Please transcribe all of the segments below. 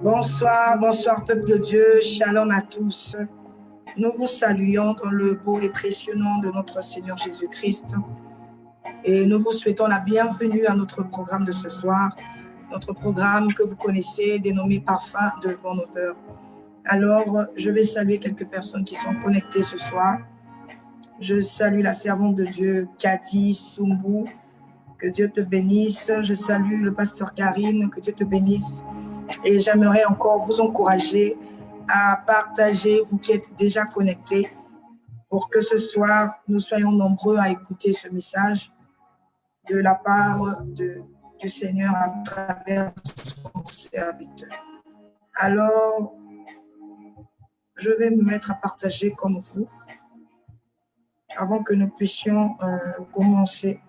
Bonsoir, bonsoir peuple de Dieu, shalom à tous. Nous vous saluons dans le beau et précieux nom de notre Seigneur Jésus-Christ et nous vous souhaitons la bienvenue à notre programme de ce soir, notre programme que vous connaissez dénommé Parfum de bonne odeur. Alors, je vais saluer quelques personnes qui sont connectées ce soir. Je salue la servante de Dieu, Cathy Sumbu, que Dieu te bénisse. Je salue le pasteur Karine, que Dieu te bénisse. Et j'aimerais encore vous encourager à partager, vous qui êtes déjà connectés, pour que ce soir, nous soyons nombreux à écouter ce message de la part du Seigneur à travers son serviteur. Alors, je vais me mettre à partager comme vous, avant que nous puissions commencer.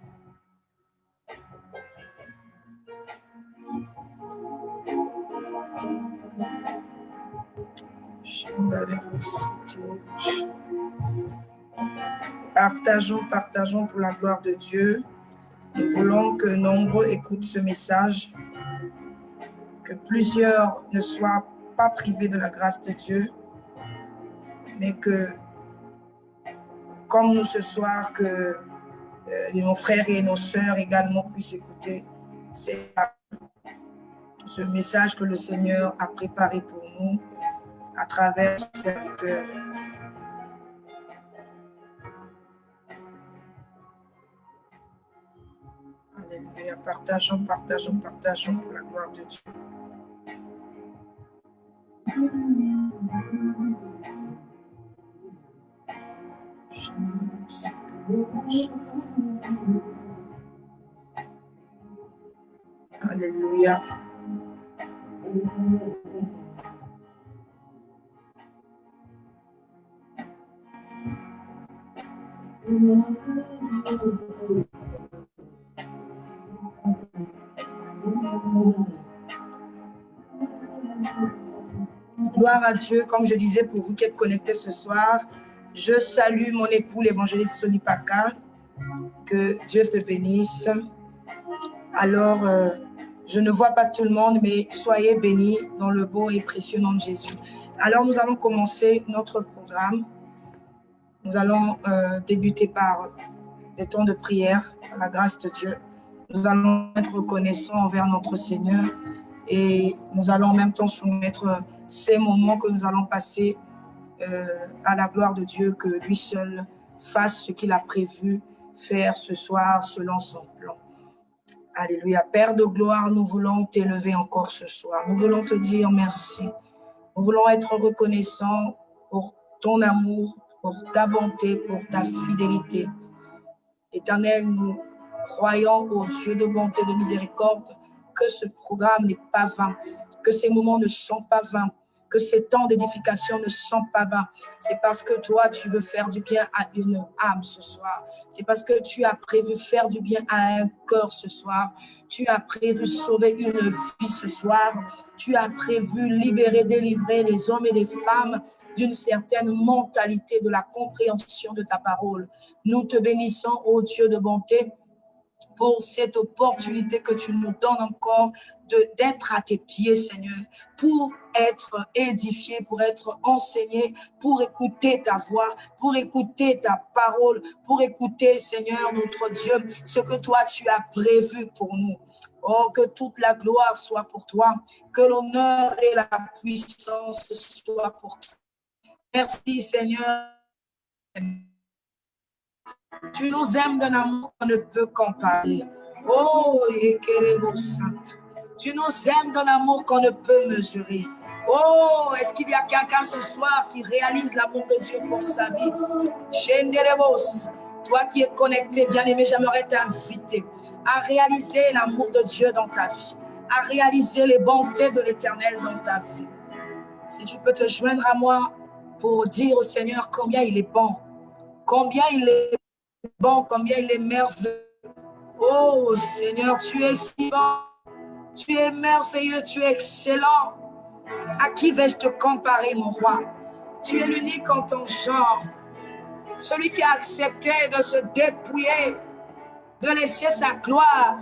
Partageons pour la gloire de Dieu. Nous voulons que nombreux écoutent ce message, que plusieurs ne soient pas privés de la grâce de Dieu, mais que, comme nous ce soir, que nos frères et nos sœurs également puissent écouter ce message que le Seigneur a préparé pour nous à travers son serviteur. Alléluia. Partageons pour la gloire de Dieu. Alléluia. Gloire à Dieu, comme je disais, pour vous qui êtes connectés ce soir, je salue mon époux, l'évangéliste Solipaka, que Dieu te bénisse. Alors, je ne vois pas tout le monde, mais soyez bénis dans le beau et précieux nom de Jésus. Alors, nous allons commencer notre programme. Nous allons débuter par des temps de prière, par la grâce de Dieu. Nous allons être reconnaissants envers notre Seigneur et nous allons en même temps soumettre ces moments que nous allons passer à la gloire de Dieu, que lui seul fasse ce qu'il a prévu faire ce soir selon son plan. Alléluia. Père de gloire, nous voulons t'élever encore ce soir. Nous voulons te dire merci. Nous voulons être reconnaissants pour ton amour, pour ta bonté, pour ta fidélité. Éternel, nous croyons au Dieu de bonté, de miséricorde, que ce programme n'est pas vain, que ces moments ne sont pas vains, que ces temps d'édification ne sont pas vains. C'est parce que toi, tu veux faire du bien à une âme ce soir. C'est parce que tu as prévu faire du bien à un cœur ce soir. Tu as prévu sauver une vie ce soir. Tu as prévu libérer, délivrer les hommes et les femmes d'une certaine mentalité de la compréhension de ta parole. Nous te bénissons, ô Dieu de bonté, pour cette opportunité que tu nous donnes encore d'être à tes pieds, Seigneur, pour être édifié, pour être enseigné, pour écouter ta voix, pour écouter ta parole, pour écouter, Seigneur, notre Dieu, ce que toi tu as prévu pour nous. Oh, que toute la gloire soit pour toi, que l'honneur et la puissance soient pour toi. Merci, Seigneur. Tu nous aimes d'un amour qu'on ne peut comparer. Oh, tu nous aimes d'un amour qu'on ne peut mesurer. Oh, est-ce qu'il y a quelqu'un ce soir qui réalise l'amour de Dieu pour sa vie? Toi qui es connecté, bien-aimé, j'aimerais t'inviter à réaliser l'amour de Dieu dans ta vie, à réaliser les bontés de l'Éternel dans ta vie. Si tu peux te joindre à moi pour dire au Seigneur combien il est bon, combien il est bon, combien il est merveilleux. Oh Seigneur, tu es si bon, tu es merveilleux, tu es excellent. À qui vais-je te comparer, mon roi? Tu es l'unique en ton genre, celui qui a accepté de se dépouiller, de laisser sa gloire.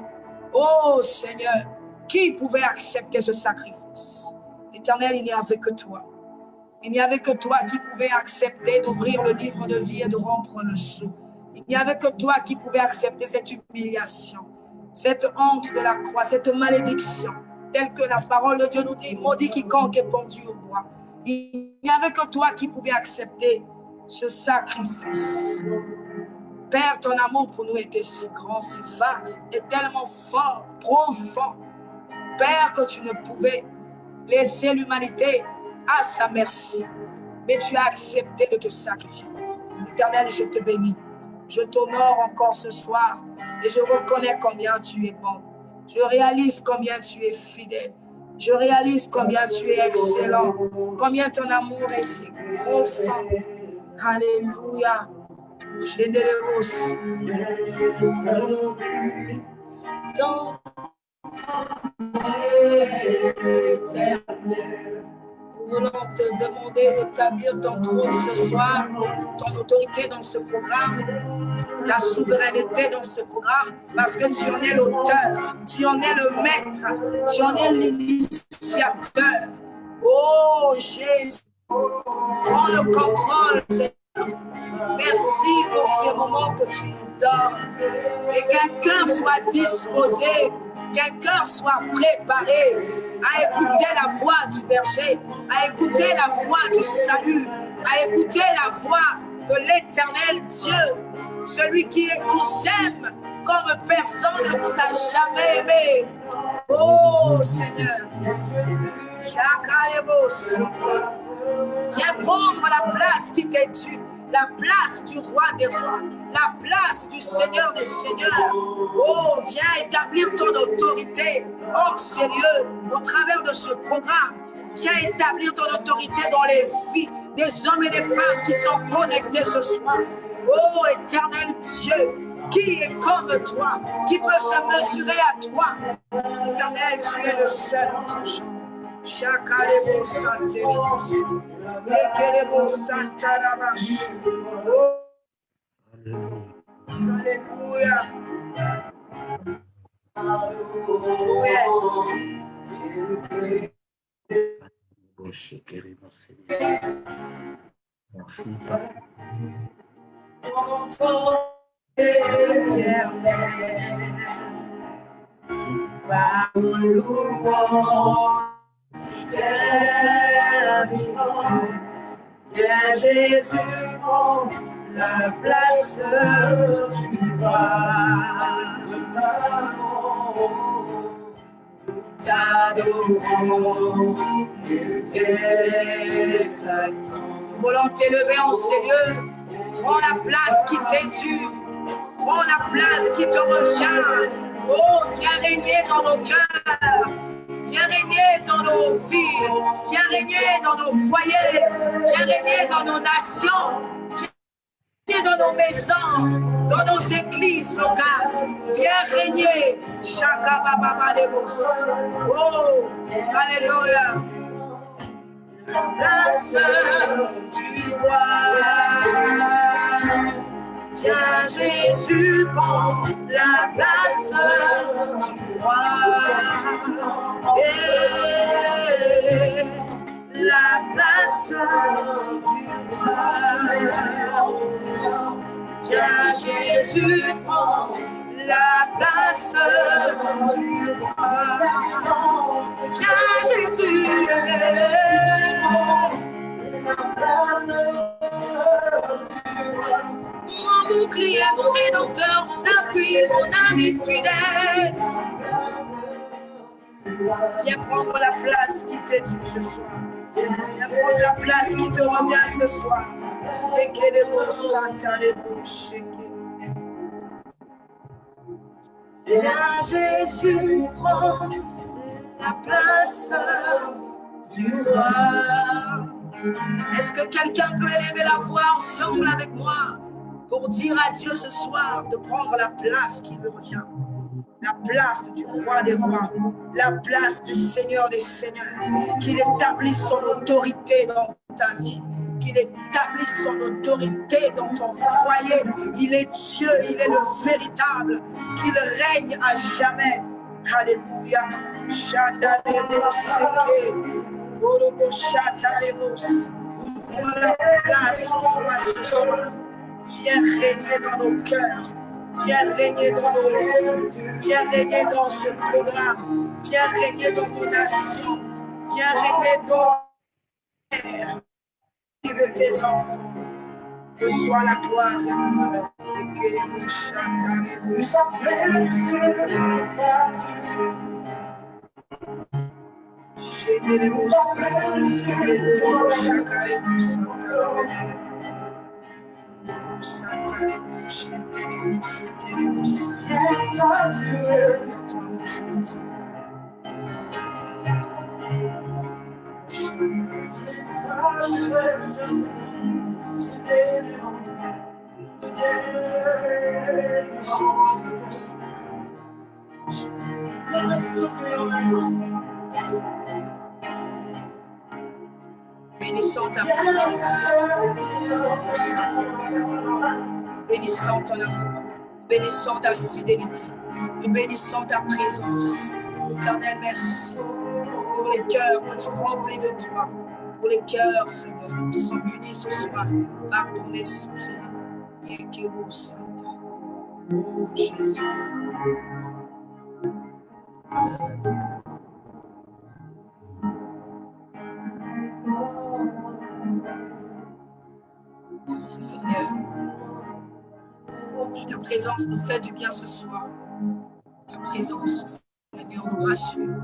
Oh Seigneur, qui pouvait accepter ce sacrifice? Éternel, il n'y avait que toi. Il n'y avait que toi qui pouvais accepter d'ouvrir le livre de vie et de rompre le sceau. Il n'y avait que toi qui pouvais accepter cette humiliation, cette honte de la croix, cette malédiction, telle que la parole de Dieu nous dit, maudit quiconque est pendu au bois. Il n'y avait que toi qui pouvais accepter ce sacrifice. Père, ton amour pour nous était si grand, si vaste, et tellement fort, profond. Père, que tu ne pouvais laisser l'humanité à sa merci. Mais tu as accepté de te sacrifier. Éternel, je te bénis. Je t'honore encore ce soir et je reconnais combien tu es bon. Je réalise combien tu es fidèle. Je réalise combien tu es excellent. Combien ton amour est si profond. Alléluia. Généreuse. Dans éternel. Nous voulons te demander d'établir ton trône ce soir, ton autorité dans ce programme, ta souveraineté dans ce programme, parce que tu en es l'auteur, tu en es le maître, tu en es l'initiateur. Oh Jésus, prends le contrôle, Seigneur. Merci pour ces moments que tu nous donnes. Et qu'un cœur soit disposé, qu'un cœur soit préparé à écouter la voix du berger, à écouter la voix du salut, à écouter la voix de l'Éternel Dieu, celui qui nous aime comme personne ne nous a jamais aimés. Oh Seigneur, viens prendre la place qui t'est due, la place du roi des rois, la place du Seigneur des seigneurs. Oh, viens établir ton autorité hors sérieux au travers de ce programme. Viens établir ton autorité dans les vies des hommes et des femmes qui sont connectés ce soir. Oh, éternel Dieu, qui est comme toi, qui peut se mesurer à toi? Éternel, tu es le seul en ton genre. Chakarebo Santeribus, Yekerebo Santarabash. Oh, Alléluia. Merci. Ton éternel, par louange, viens Jésus, prends la place du roi. T'adorons, nous t'exaltons. Nous voulons t'élever en ces lieux. Prends la place qui t'est due. Prends la place qui te revient. Oh, viens régner dans nos cœurs. Viens régner dans nos vies. Viens régner dans nos foyers. Viens régner dans nos nations. Viens dans nos maisons, dans nos églises locales. Viens régner. Shakabababadebos. Oh, alléluia. La place du roi. Viens Jésus, prends la place du roi. Et la place du roi. Viens Jésus, prends la place du roi. Viens Jésus, mon bouclier, mon rédempteur, mon appui, mon ami fidèle. Viens prendre la place qui t'est due ce soir. Viens prendre la place qui te revient ce soir. Viens Jésus, prends la place du roi. Est-ce que quelqu'un peut élever la voix ensemble avec moi pour dire à Dieu ce soir de prendre la place qui lui revient? La place du roi des rois, la place du Seigneur des seigneurs, qu'il établisse son autorité dans ta vie, qu'il établisse son autorité dans ton foyer. Il est Dieu, il est le véritable, qu'il règne à jamais. Alléluia. Prends la place du roi ce soir. Viens régner dans nos cœurs. Viens régner dans nos vies, viens régner dans ce programme, viens régner dans nos nations, viens régner dans la vie de tes enfants. Reçois la gloire et l'honneur. Bénissons ta présence, bénissons ton amour, bénissons ta fidélité, nous bénissons ta présence. Éternel, merci pour les cœurs que tu remplis de toi, pour les cœurs, Seigneur, qui sont unis ce soir par ton esprit. Yekebo Santa, oh Jésus. Merci Seigneur. Ta présence nous fait du bien ce soir. Ta présence, Seigneur, nous rassure.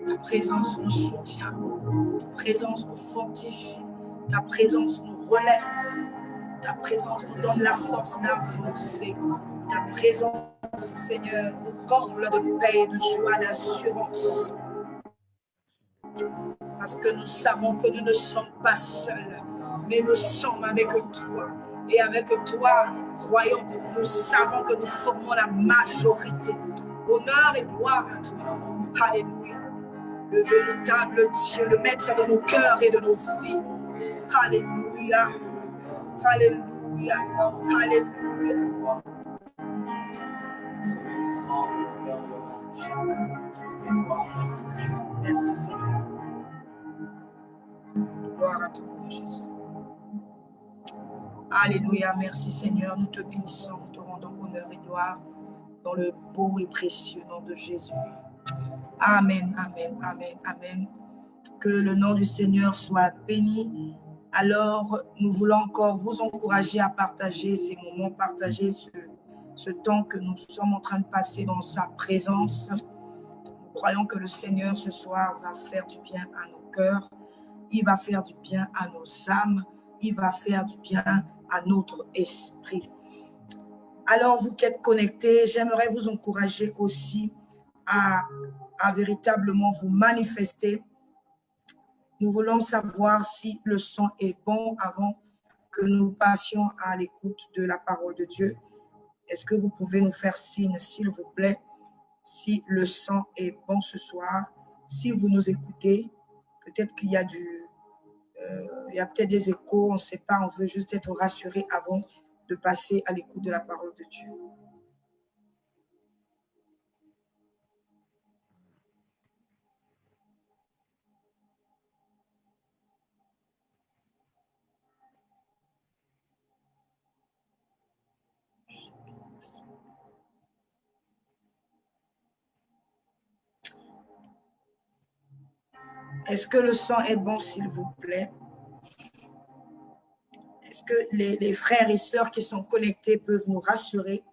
Ta présence nous soutient. Ta présence nous fortifie. Ta présence nous relève. Ta présence nous donne la force d'avancer. Ta présence, Seigneur, nous comble de paix et de joie, d'assurance. Parce que nous savons que nous ne sommes pas seuls, mais nous sommes avec toi. Et avec toi, nous croyons, nous savons que nous formons la majorité. Honneur et gloire à toi. Alléluia. Le véritable Dieu, le maître de nos cœurs et de nos vies. Alléluia. Alléluia. Alléluia. Merci Seigneur. Gloire à toi, Jésus. Alléluia. Merci Seigneur. Nous te bénissons, nous te rendons honneur et gloire dans le beau et précieux nom de Jésus. Amen, amen, amen, amen. Que le nom du Seigneur soit béni. Alors, nous voulons encore vous encourager à partager ces moments, partager ce temps que nous sommes en train de passer dans sa présence. Nous croyons que le Seigneur ce soir va faire du bien à nos cœurs. Il va faire du bien à nos âmes. Il va faire du bien à notre esprit. Alors, vous qui êtes connectés, j'aimerais vous encourager aussi à véritablement vous manifester. Nous voulons savoir si le son est bon avant que nous passions à l'écoute de la parole de Dieu. Est-ce que vous pouvez nous faire signe, s'il vous plaît, si le son est bon ce soir? Si vous nous écoutez, peut-être qu'il y a il y a peut-être des échos, on ne sait pas, on veut juste être rassuré avant de passer à l'écoute de la parole de Dieu. Est-ce que le son est bon, s'il vous plaît? Est-ce que les frères et sœurs qui sont connectés peuvent nous rassurer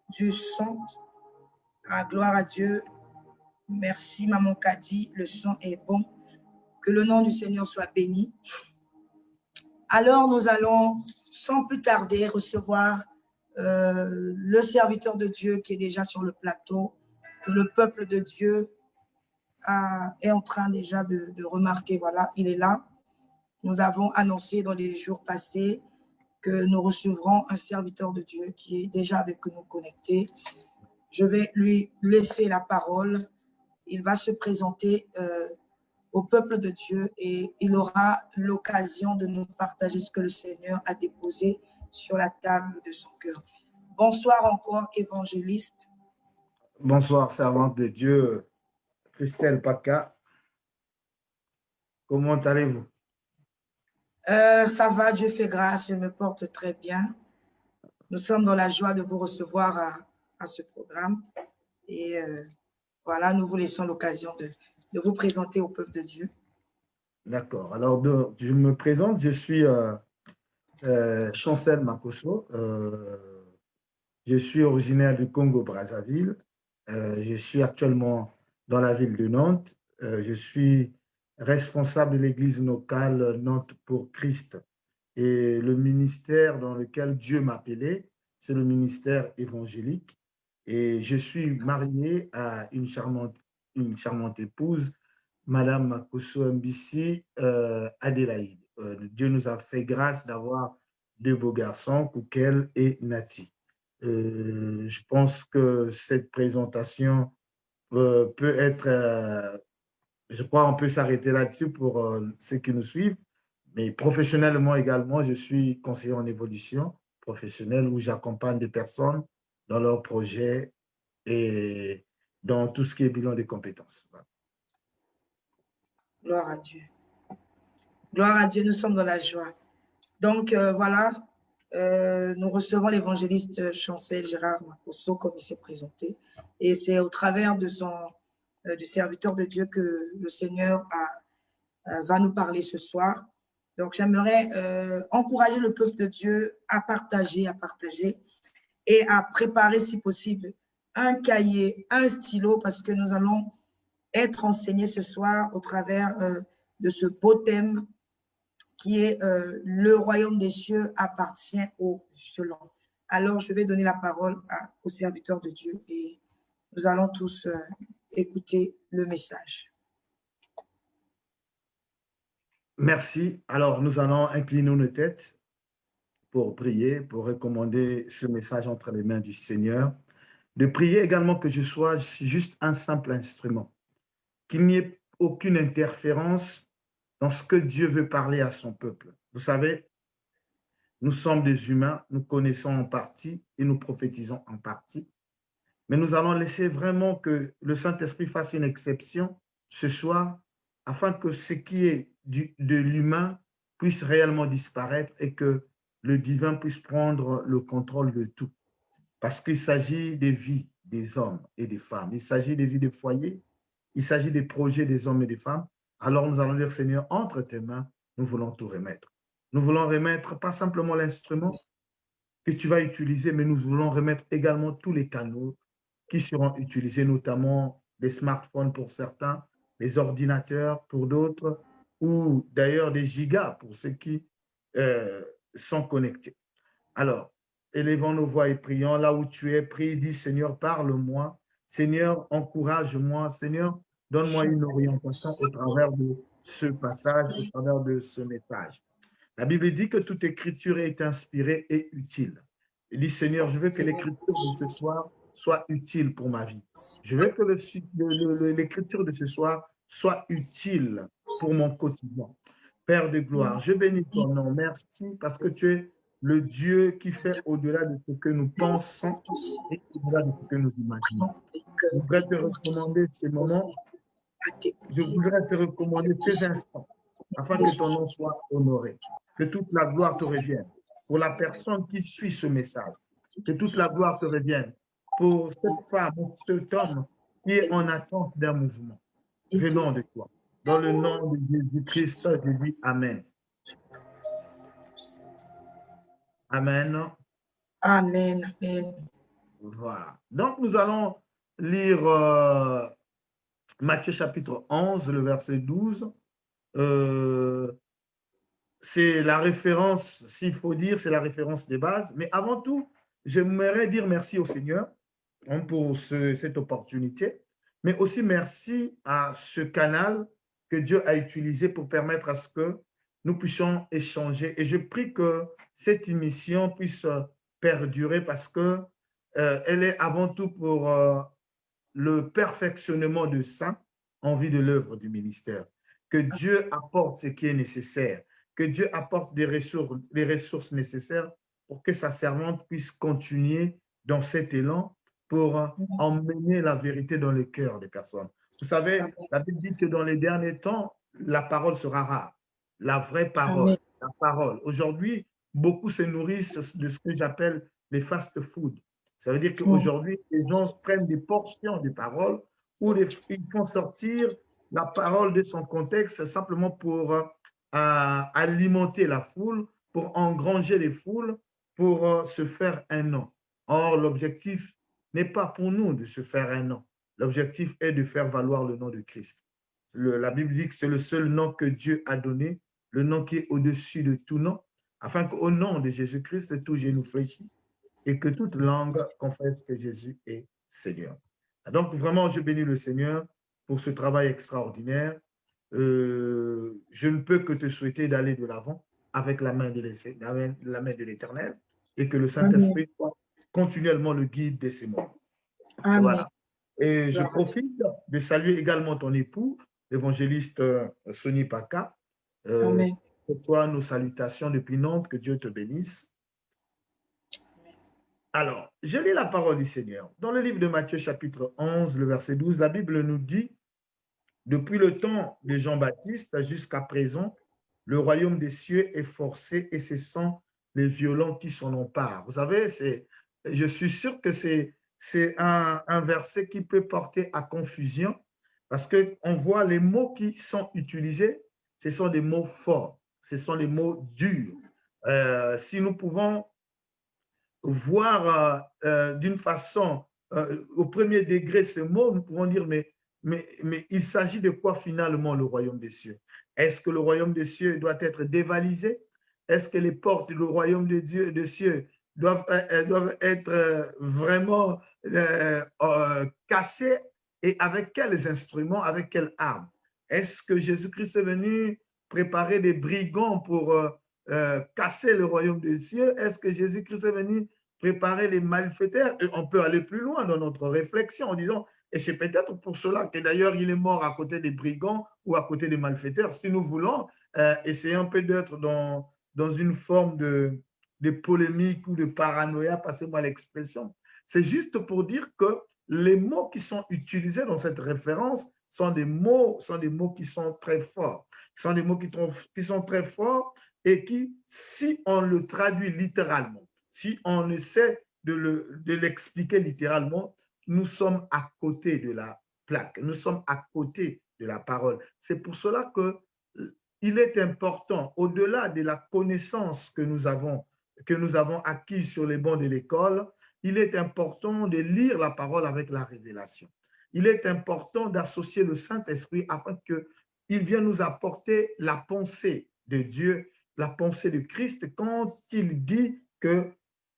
du son? Ah, gloire à Dieu. Merci, Maman Kadi. Le son est bon. Que le nom du Seigneur soit béni. Alors, nous allons, sans plus tarder, recevoir le serviteur de Dieu qui est déjà sur le plateau, que le peuple de Dieu est en train déjà de remarquer. Voilà, il est là. Nous avons annoncé dans les jours passés que nous recevrons un serviteur de Dieu qui est déjà avec nous connecté. Je vais lui laisser la parole. Il va se présenter au peuple de Dieu et il aura l'occasion de nous partager ce que le Seigneur a déposé sur la table de son cœur. Bonsoir encore, évangéliste. Bonsoir, servante de Dieu, Christelle Paca. Comment allez-vous? Ça va, Dieu fait grâce, je me porte très bien. Nous sommes dans la joie de vous recevoir à ce programme. Et voilà, nous vous laissons l'occasion de vous présenter au peuple de Dieu. D'accord. Alors, je me présente, je suis Chancel Makoso. Je suis originaire du Congo-Brazzaville. Je suis actuellement dans la ville de Nantes. Je suis responsable de l'église locale Nantes pour Christ. Et le ministère dans lequel Dieu m'a appelé, c'est le ministère évangélique. Et je suis marié à une charmante épouse, Madame Makoso Mbisi Adélaïde. Dieu nous a fait grâce d'avoir deux beaux garçons, Koukel et Nati. Je pense que cette présentation peut être, je crois on peut s'arrêter là-dessus pour ceux qui nous suivent, mais professionnellement également, je suis conseiller en évolution professionnelle où j'accompagne des personnes dans leurs projets et dans tout ce qui est bilan des compétences. Voilà. Gloire à Dieu. Gloire à Dieu, nous sommes dans la joie. Donc, voilà, nous recevons l'évangéliste Chancel Gérard Makoso, comme il s'est présenté. Et c'est au travers de du serviteur de Dieu que le Seigneur va nous parler ce soir. Donc, j'aimerais encourager le peuple de Dieu à partager et à préparer, si possible, un cahier, un stylo, parce que nous allons être enseignés ce soir au travers de ce beau thème qui est le royaume des cieux appartient aux violents. Alors, je vais donner la parole au serviteur de Dieu et nous allons tous écouter le message. Merci. Alors, nous allons incliner nos têtes pour prier, pour recommander ce message entre les mains du Seigneur. De prier également que je sois juste un simple instrument, qu'il n'y ait aucune interférence dans ce que Dieu veut parler à son peuple. Vous savez, nous sommes des humains, nous connaissons en partie et nous prophétisons en partie, mais nous allons laisser vraiment que le Saint-Esprit fasse une exception ce soir afin que ce qui est de l'humain puisse réellement disparaître et que le divin puisse prendre le contrôle de tout. Parce qu'il s'agit des vies des hommes et des femmes, il s'agit des vies des foyers, il s'agit des projets des hommes et des femmes. Alors nous allons dire, Seigneur, entre tes mains, nous voulons tout remettre. Nous voulons remettre pas simplement l'instrument que tu vas utiliser, mais nous voulons remettre également tous les canaux qui seront utilisés, notamment les smartphones pour certains, les ordinateurs pour d'autres, ou d'ailleurs des gigas pour ceux qui sont connectés. Alors, élevons nos voix et prions. Là où tu es, prie, dis Seigneur, parle-moi. Seigneur, encourage-moi. Seigneur, donne-moi une orientation au travers de ce passage, au travers de ce message. La Bible dit que toute écriture est inspirée et utile. Il dit, Seigneur, je veux que l'écriture de ce soir soit utile pour ma vie. Je veux que l'écriture de ce soir soit utile pour mon quotidien. Père de gloire, je bénis ton nom. Merci parce que tu es le Dieu qui fait au-delà de ce que nous pensons possible. et au-delà de ce que nous imaginons. Prions pour les cœurs, Je voudrais te les corps qui sont recommander ces moments, disposés à je t'écouter, voudrais te et que recommander tu ces sois instants afin tes que ton nom soucis. soit honoré, que toute la gloire te revienne. Pour la personne qui suit ce message, que toute la gloire te revienne. Pour cette femme, cet homme qui est en attente d'un mouvement venant de toi. Dans le nom de Jésus-Christ, je dis Amen. Amen. Amen, amen. Voilà. Donc, nous allons lire Matthieu chapitre 11, le verset 12. C'est la référence, s'il faut dire, c'est la référence des bases. Mais avant tout, j'aimerais dire merci au Seigneur pour cette opportunité, mais aussi merci à ce canal que Dieu a utilisé pour permettre à ce que nous puissions échanger. Et je prie que cette émission puisse perdurer parce que elle est avant tout pour le perfectionnement de saints en vue de l'œuvre du ministère. Que Dieu apporte ce qui est nécessaire, que Dieu apporte les ressources nécessaires pour que sa servante puisse continuer dans cet élan pour emmener la vérité dans le cœur des personnes. Vous savez, la Bible dit que dans les derniers temps, la parole sera rare. La vraie Amen. parole, la parole. Aujourd'hui, beaucoup se nourrissent de ce que j'appelle les fast-food. Ça veut dire qu'aujourd'hui, les gens prennent des portions de paroles ou ils font sortir la parole de son contexte simplement pour alimenter la foule, pour engranger les foules, pour se faire un nom. Or, l'objectif n'est pas pour nous de se faire un nom. L'objectif est de faire valoir le nom de Christ. La Bible dit que c'est le seul nom que Dieu a donné, le nom qui est au-dessus de tout nom, afin qu'au nom de Jésus-Christ, tout genou fléchisse et que toute langue confesse que Jésus est Seigneur. Donc, vraiment, je bénis le Seigneur pour ce travail extraordinaire. Je ne peux que te souhaiter d'aller de l'avant avec la main de l'Éternel et que le Saint-Esprit soit continuellement le guide de ces moments. Amen. Voilà. Et je profite de saluer également ton époux, l'évangéliste Sonny Paka. Amen. Que ce soit nos salutations depuis Nantes, que Dieu te bénisse. Alors, je lis la parole du Seigneur. Dans le livre de Matthieu, chapitre 11, le verset 12, la Bible nous dit, depuis le temps de Jean-Baptiste jusqu'à présent, le royaume des cieux est forcé et ce sont les violents qui s'en emparent. Vous savez, je suis sûr que c'est un verset qui peut porter à confusion parce qu'on voit les mots qui sont utilisés, ce sont des mots forts, ce sont des mots durs. Si nous pouvons voir d'une façon au premier degré ce mot, nous pouvons dire, mais il s'agit de quoi finalement le royaume des cieux? Est-ce que le royaume des cieux doit être dévalisé? Est-ce que les portes du royaume des cieux doivent être vraiment cassées? Et avec quels instruments, avec quelles armes? Est-ce que Jésus-Christ est venu préparer des brigands pour casser le royaume des cieux? Est-ce que Jésus-Christ est venu préparer les malfaiteurs? Et on peut aller plus loin dans notre réflexion en disant, et c'est peut-être pour cela que d'ailleurs il est mort à côté des brigands ou à côté des malfaiteurs. Si nous voulons essayer un peu d'être dans une forme de polémique ou de paranoïa, passez-moi l'expression, c'est juste pour dire que les mots qui sont utilisés dans cette référence sont des mots qui sont très forts. Ce sont des mots qui sont très forts et qui, si on le traduit littéralement, si on essaie de l'expliquer littéralement, nous sommes à côté de la plaque, nous sommes à côté de la parole. C'est pour cela qu'il est important, au-delà de la connaissance que nous avons acquise sur les bancs de l'école, il est important de lire la parole avec la révélation. Il est important d'associer le Saint-Esprit afin qu'il vienne nous apporter la pensée de Dieu, la pensée de Christ, quand il dit que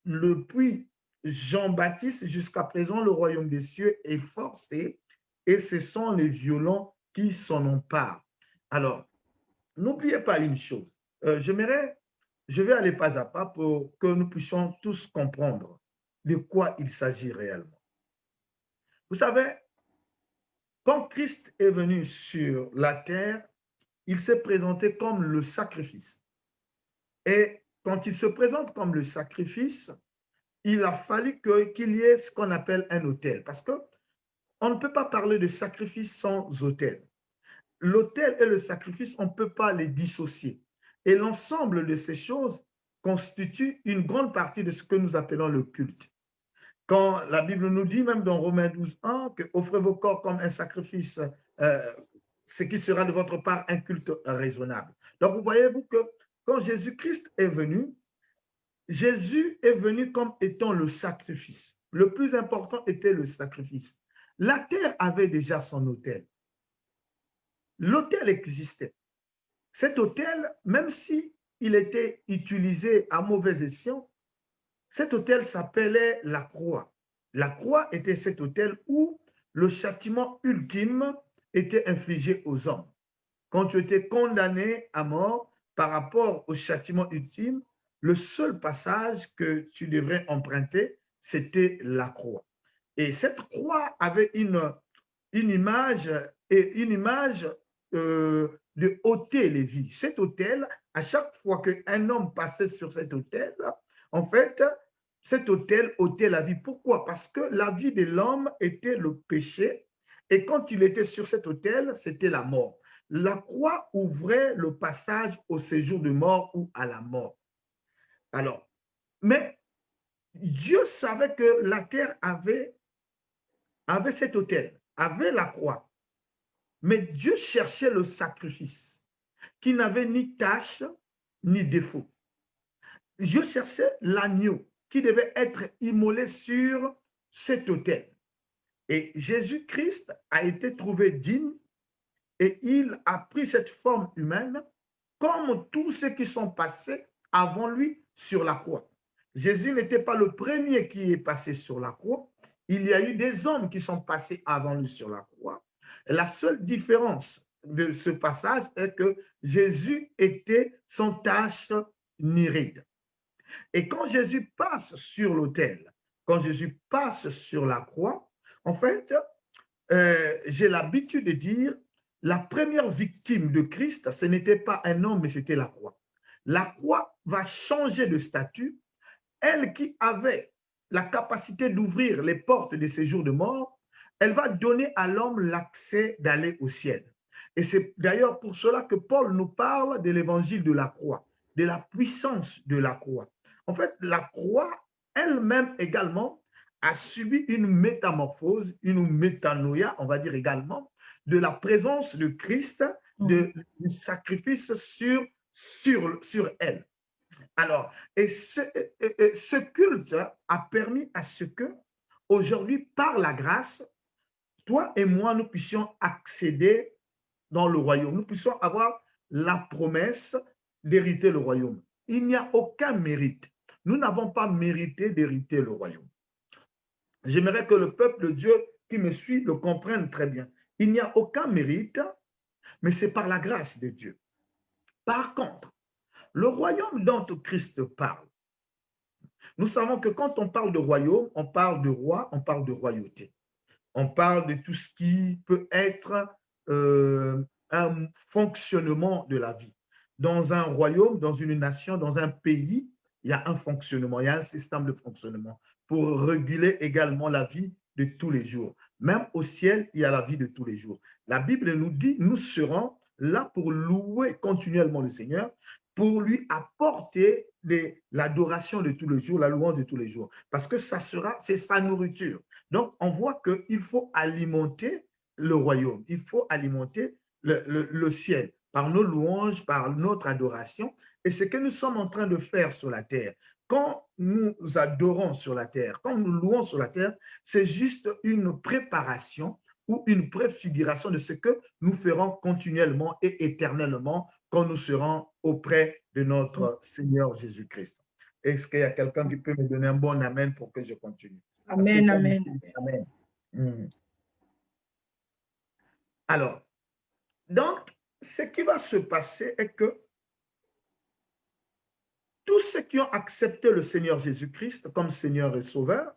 depuis Jean-Baptiste jusqu'à présent, le royaume des cieux est forcé et ce sont les violents qui s'en emparent. Alors, n'oubliez pas une chose. Je vais aller pas à pas pour que nous puissions tous comprendre de quoi il s'agit réellement. Vous savez, quand Christ est venu sur la terre, il s'est présenté comme le sacrifice. Et quand il se présente comme le sacrifice, il a fallu qu'il y ait ce qu'on appelle un autel. Parce qu'on ne peut pas parler de sacrifice sans autel. L'autel et le sacrifice, on ne peut pas les dissocier. Et l'ensemble de ces choses constitue une grande partie de ce que nous appelons le culte. Quand la Bible nous dit, même dans Romains 12, 1, que offrez vos corps comme un sacrifice, ce qui sera de votre part un culte raisonnable. Donc, vous voyez-vous que quand Jésus-Christ est venu, Jésus est venu comme étant le sacrifice. Le plus important était le sacrifice. La terre avait déjà son autel. L'autel existait. Cet autel, même si il était utilisé à mauvais escient, cet autel s'appelait la croix. La croix était cet autel où le châtiment ultime était infligé aux hommes. Quand tu étais condamné à mort par rapport au châtiment ultime, le seul passage que tu devrais emprunter, c'était la croix. Et cette croix avait une image, de ôter les vies. Cet autel, à chaque fois qu'un homme passait sur cet autel, en fait, cet autel ôtait la vie. Pourquoi? Parce que la vie de l'homme était le péché, et quand il était sur cet autel, c'était la mort. La croix ouvrait le passage au séjour de mort ou à la mort. Alors, mais Dieu savait que la terre avait cet autel, avait la croix. Mais Dieu cherchait le sacrifice qui n'avait ni tache ni défaut. Dieu cherchait l'agneau qui devait être immolé sur cet autel. Et Jésus-Christ a été trouvé digne et il a pris cette forme humaine comme tous ceux qui sont passés avant lui sur la croix. Jésus n'était pas le premier qui est passé sur la croix. Il y a eu des hommes qui sont passés avant lui sur la croix. La seule différence de ce passage est que Jésus était sans tache ni ride. Et quand Jésus passe sur l'autel, quand Jésus passe sur la croix, en fait, j'ai l'habitude de dire, la première victime de Christ, ce n'était pas un homme, mais c'était la croix. La croix va changer de statut. Elle qui avait la capacité d'ouvrir les portes des séjours de mort, elle va donner à l'homme l'accès d'aller au ciel. Et c'est d'ailleurs pour cela que Paul nous parle de l'évangile de la croix, de la puissance de la croix. En fait, la croix elle-même également a subi une métamorphose, une métanoïa, on va dire également, de la présence de Christ, du sacrifice sur elle. Alors, et ce culte a permis à ce que, aujourd'hui, par la grâce, toi et moi, nous puissions accéder dans le royaume. Nous puissions avoir la promesse d'hériter le royaume. Il n'y a aucun mérite. Nous n'avons pas mérité d'hériter le royaume. J'aimerais que le peuple de Dieu qui me suit le comprenne très bien. Il n'y a aucun mérite, mais c'est par la grâce de Dieu. Par contre, le royaume dont Christ parle, nous savons que quand on parle de royaume, on parle de roi, on parle de royauté. On parle de tout ce qui peut être un fonctionnement de la vie. Dans un royaume, dans une nation, dans un pays, il y a un fonctionnement, il y a un système de fonctionnement pour réguler également la vie de tous les jours. Même au ciel, il y a la vie de tous les jours. La Bible nous dit, nous serons là pour louer continuellement le Seigneur, pour lui apporter l'adoration de tous les jours, la louange de tous les jours, parce que c'est sa nourriture. Donc, on voit qu'il faut alimenter le royaume, il faut alimenter le ciel par nos louanges, par notre adoration, et ce que nous sommes en train de faire sur la terre. Quand nous adorons sur la terre, quand nous louons sur la terre, c'est juste une préparation ou une préfiguration de ce que nous ferons continuellement et éternellement quand nous serons auprès de notre Seigneur Jésus-Christ. Est-ce qu'il y a quelqu'un qui peut me donner un bon amen pour que je continue? Amen, amen. Amen. Alors, donc, ce qui va se passer est que tous ceux qui ont accepté le Seigneur Jésus-Christ comme Seigneur et Sauveur,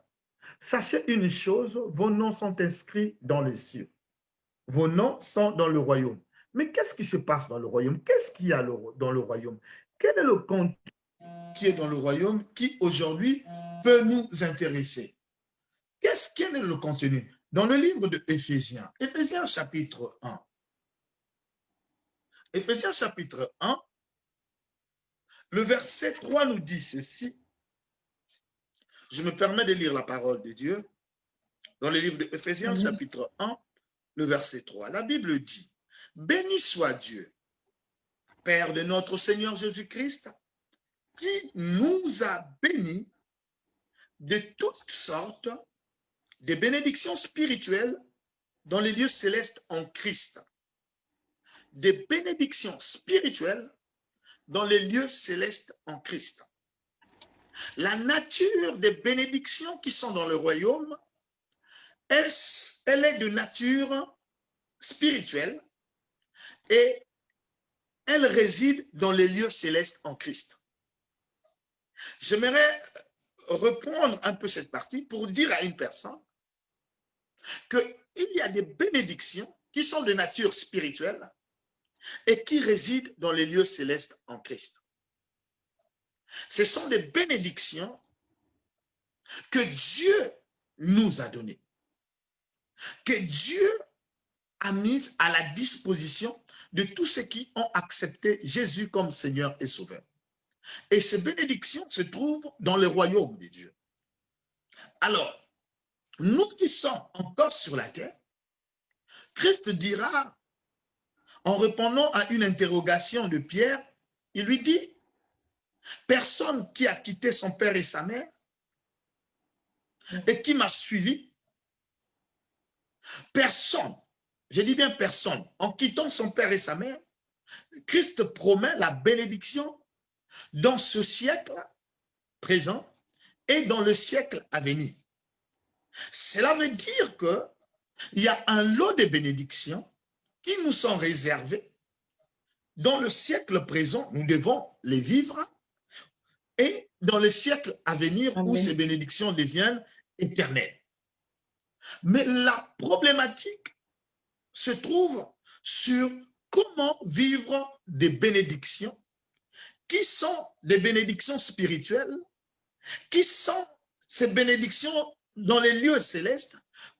sachez une chose, vos noms sont inscrits dans les cieux. Vos noms sont dans le royaume. Mais qu'est-ce qui se passe dans le royaume? Qu'est-ce qu'il y a dans le royaume? Quel est le contenu qui est dans le royaume, qui aujourd'hui peut nous intéresser. Quel est le contenu? Dans le livre de Éphésiens, Éphésiens chapitre 1. Éphésiens chapitre 1, le verset 3 nous dit ceci. Je me permets de lire la parole de Dieu. Dans le livre de Éphésiens chapitre 1, le verset 3, la Bible dit, « Béni soit Dieu, Père de notre Seigneur Jésus-Christ, qui nous a bénis de toutes sortes de bénédictions spirituelles dans les lieux célestes en Christ. » Des bénédictions spirituelles dans les lieux célestes en Christ. La nature des bénédictions qui sont dans le royaume, elle est de nature spirituelle et elle réside dans les lieux célestes en Christ. J'aimerais reprendre un peu cette partie pour dire à une personne qu'il y a des bénédictions qui sont de nature spirituelle et qui résident dans les lieux célestes en Christ. Ce sont des bénédictions que Dieu nous a données, que Dieu a mises à la disposition de tous ceux qui ont accepté Jésus comme Seigneur et Sauveur. Et ces bénédictions se trouvent dans le royaume de Dieu. Alors, nous qui sommes encore sur la terre, Christ dira, en répondant à une interrogation de Pierre, il lui dit, personne qui a quitté son père et sa mère et qui m'a suivi, personne, je dis bien personne, en quittant son père et sa mère, Christ promet la bénédiction dans ce siècle présent et dans le siècle à venir. Cela veut dire qu'il y a un lot de bénédictions qui nous sont réservées dans le siècle présent, nous devons les vivre, et dans le siècle à venir où ces bénédictions deviennent éternelles. Mais la problématique se trouve sur comment vivre des bénédictions qui sont des bénédictions spirituelles, qui sont ces bénédictions dans les lieux célestes,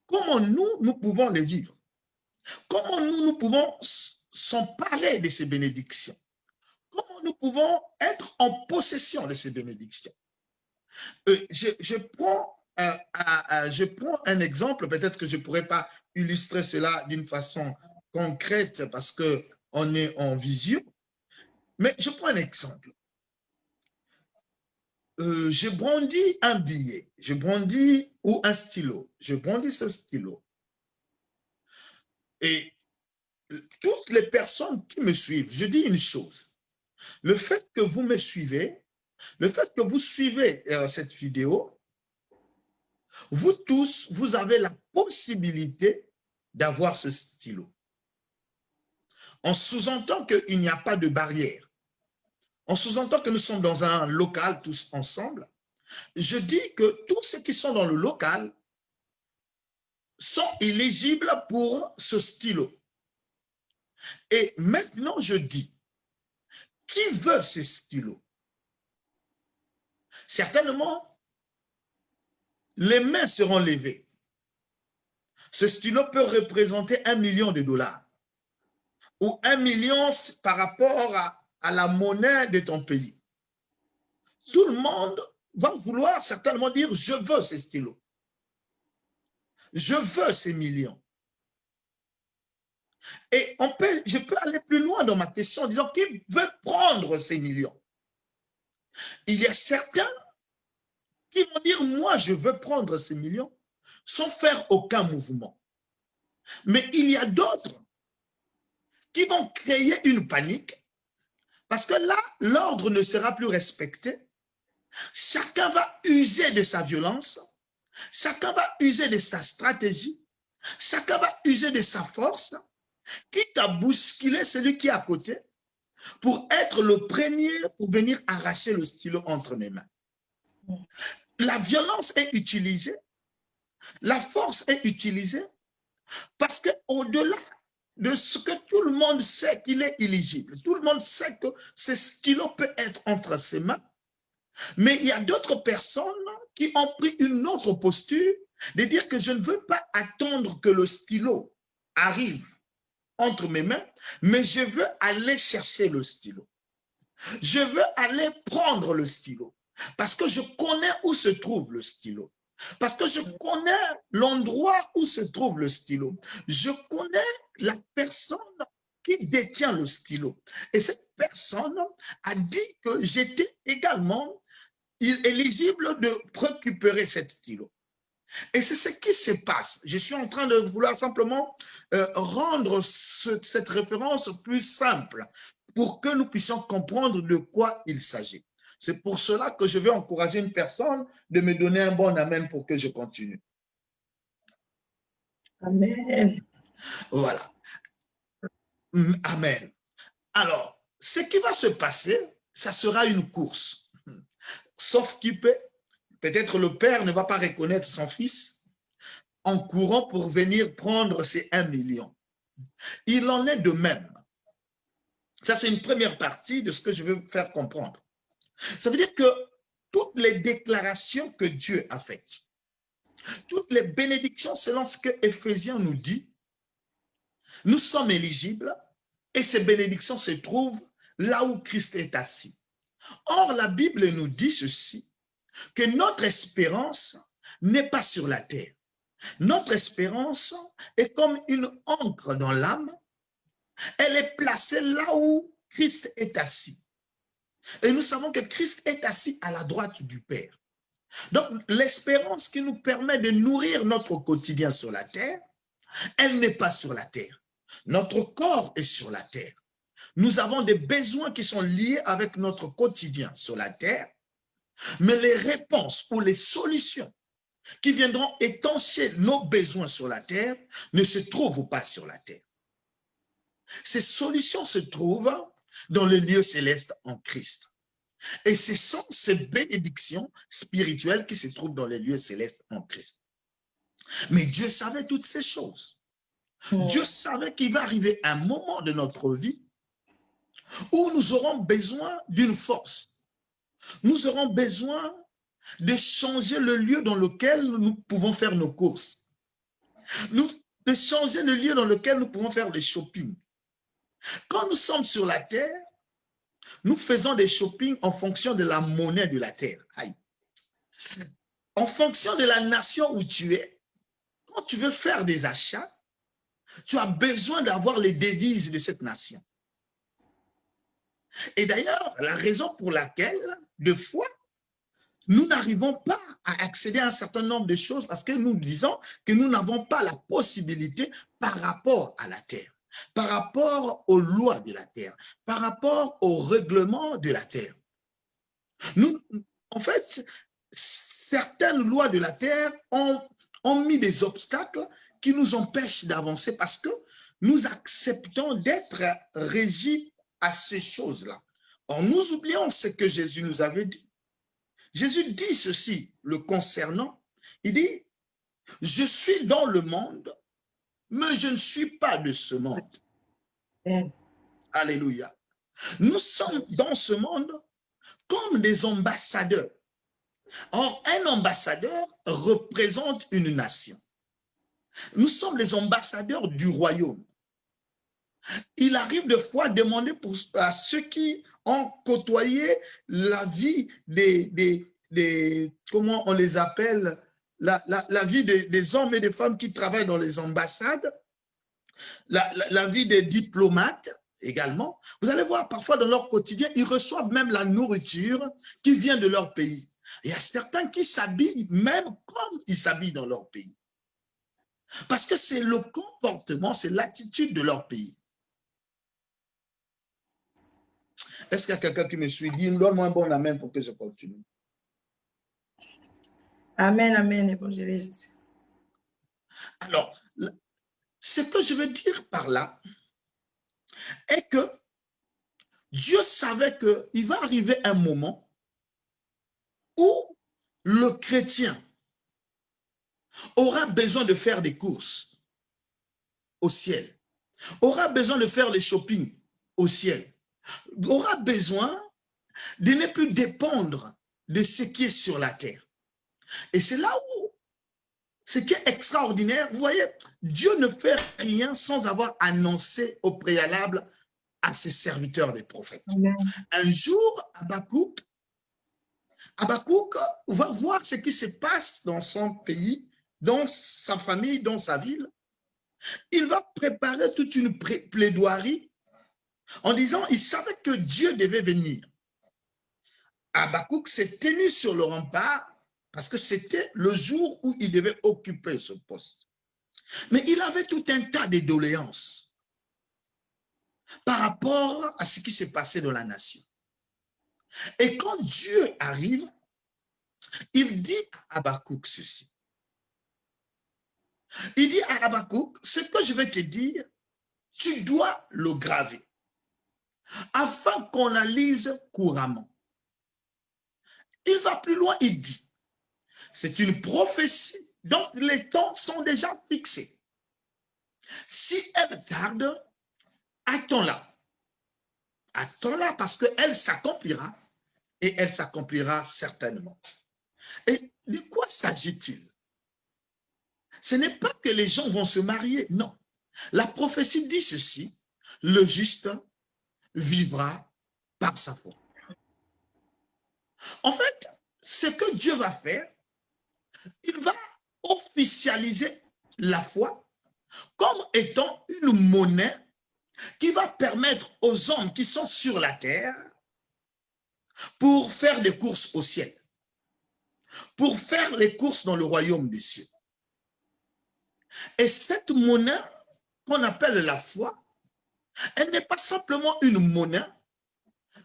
comment nous pouvons les vivre, comment nous pouvons s'emparer de ces bénédictions, comment nous pouvons être en possession de ces bénédictions. Je prends un exemple, peut-être que je ne pourrais pas illustrer cela d'une façon concrète parce qu'on est en visio, mais je prends un exemple. Je brandis un billet, je brandis ou un stylo, je brandis ce stylo. Et toutes les personnes qui me suivent, je dis une chose, le fait que vous me suivez, le fait que vous suivez cette vidéo, vous tous, vous avez la possibilité d'avoir ce stylo. On sous-entend qu'il n'y a pas de barrière. On sous-entend que nous sommes dans un local tous ensemble. Je dis que tous ceux qui sont dans le local sont éligibles pour ce stylo. Et maintenant, je dis, qui veut ce stylo? Certainement, les mains seront levées. Ce stylo peut représenter $1 million ou 1 million par rapport à la monnaie de ton pays. Tout le monde va vouloir certainement dire, je veux ce stylo. Je veux ces millions. Et je peux aller plus loin dans ma question en disant, qui veut prendre ces millions? Il y a certains qui vont dire, moi, je veux prendre ces millions sans faire aucun mouvement. Mais il y a d'autres qui vont créer une panique parce que là, l'ordre ne sera plus respecté. Chacun va user de sa violence, chacun va user de sa stratégie, chacun va user de sa force, quitte à bousculer celui qui est à côté pour être le premier pour venir arracher le stylo entre mes mains. La violence est utilisée, la force est utilisée parce qu'au-delà de ce que tout le monde sait qu'il est éligible, tout le monde sait que ce stylo peut être entre ses mains, Mais il y a d'autres personnes qui ont pris une autre posture de dire que je ne veux pas attendre que le stylo arrive entre mes mains, mais je veux aller chercher le stylo. Je veux aller prendre le stylo parce que je connais où se trouve le stylo. Parce que je connais l'endroit où se trouve le stylo. Je connais la personne qui détient le stylo. Et cette personne a dit que j'étais également éligible de récupérer cet stylo. Et c'est ce qui se passe. Je suis en train de vouloir simplement rendre cette référence plus simple pour que nous puissions comprendre de quoi il s'agit. C'est pour cela que je vais encourager une personne de me donner un bon amen pour que je continue. Amen. Voilà. Amen. Alors, ce qui va se passer, ça sera une course. Sauf qu'il peut-être le père ne va pas reconnaître son fils en courant pour venir prendre ses 1 million. Il en est de même. Ça, c'est une première partie de ce que je veux faire comprendre. Ça veut dire que toutes les déclarations que Dieu a faites, toutes les bénédictions selon ce que Éphésiens nous dit, nous sommes éligibles et ces bénédictions se trouvent là où Christ est assis. Or, la Bible nous dit ceci, que notre espérance n'est pas sur la terre. Notre espérance est comme une ancre dans l'âme. Elle est placée là où Christ est assis. Et nous savons que Christ est assis à la droite du Père. Donc, l'espérance qui nous permet de nourrir notre quotidien sur la terre, elle n'est pas sur la terre. Notre corps est sur la terre. Nous avons des besoins qui sont liés avec notre quotidien sur la terre, mais les réponses ou les solutions qui viendront étancher nos besoins sur la terre ne se trouvent pas sur la terre. Ces solutions se trouvent dans les lieux célestes en Christ. Et ce sont ces bénédictions spirituelles qui se trouvent dans les lieux célestes en Christ. Mais Dieu savait toutes ces choses. Dieu savait qu'il va arriver un moment de notre vie où nous aurons besoin d'une force. Nous aurons besoin de changer le lieu dans lequel nous pouvons faire nos courses. De changer le lieu dans lequel nous pouvons faire le shopping. Quand nous sommes sur la terre, nous faisons des shopping en fonction de la monnaie de la terre. Aïe. En fonction de la nation où tu es, quand tu veux faire des achats, tu as besoin d'avoir les devises de cette nation. Et d'ailleurs, la raison pour laquelle, des fois, nous n'arrivons pas à accéder à un certain nombre de choses parce que nous disons que nous n'avons pas la possibilité par rapport à la terre, par rapport aux lois de la terre, par rapport aux règlements de la terre. En fait, certaines lois de la terre ont mis des obstacles qui nous empêchent d'avancer parce que nous acceptons d'être régis à ces choses-là. Or, nous oublions ce que Jésus nous avait dit. Jésus dit ceci le concernant. Il dit, je suis dans le monde, mais je ne suis pas de ce monde. Amen. Alléluia. Nous sommes dans ce monde comme des ambassadeurs. Or, un ambassadeur représente une nation. Nous sommes les ambassadeurs du royaume. Il arrive de fois demander à ceux qui ont côtoyé la vie comment on les appelle, la vie des hommes et des femmes qui travaillent dans les ambassades, la vie des diplomates également. Vous allez voir parfois dans leur quotidien, ils reçoivent même la nourriture qui vient de leur pays. Il y a certains qui s'habillent même comme ils s'habillent dans leur pays. Parce que c'est le comportement, c'est l'attitude de leur pays. Est-ce qu'il y a quelqu'un qui me suit? Donne-moi un bon amen pour que je continue. Amen, amen, évangéliste. Alors, ce que je veux dire par là est que Dieu savait qu'il va arriver un moment où le chrétien aura besoin de faire des courses au ciel, aura besoin de faire des shopping au ciel, aura besoin de ne plus dépendre de ce qui est sur la terre. Et c'est là où, ce qui est extraordinaire, vous voyez, Dieu ne fait rien sans avoir annoncé au préalable à ses serviteurs des prophètes. Amen. Un jour, Habakkuk va voir ce qui se passe dans son pays, dans sa famille, dans sa ville. Il va préparer toute une plaidoirie en disant, il savait que Dieu devait venir. Habakkuk s'est tenu sur le rempart parce que c'était le jour où il devait occuper ce poste. Mais il avait tout un tas de doléances par rapport à ce qui s'est passé dans la nation. Et quand Dieu arrive, il dit à Habakkuk ceci. Il dit à Habakkuk, ce que je vais te dire, tu dois le graver, afin qu'on la lise couramment. Il va plus loin, il dit, c'est une prophétie dont les temps sont déjà fixés. Si elle tarde, attends-la. Attends-la parce qu'elle s'accomplira et elle s'accomplira certainement. Et de quoi s'agit-il? Ce n'est pas que les gens vont se marier, non. La prophétie dit ceci, le juste vivra par sa foi. En fait, ce que Dieu va faire, il va officialiser la foi comme étant une monnaie qui va permettre aux hommes qui sont sur la terre pour faire des courses au ciel, pour faire les courses dans le royaume des cieux. Et cette monnaie qu'on appelle la foi, elle n'est pas simplement une monnaie,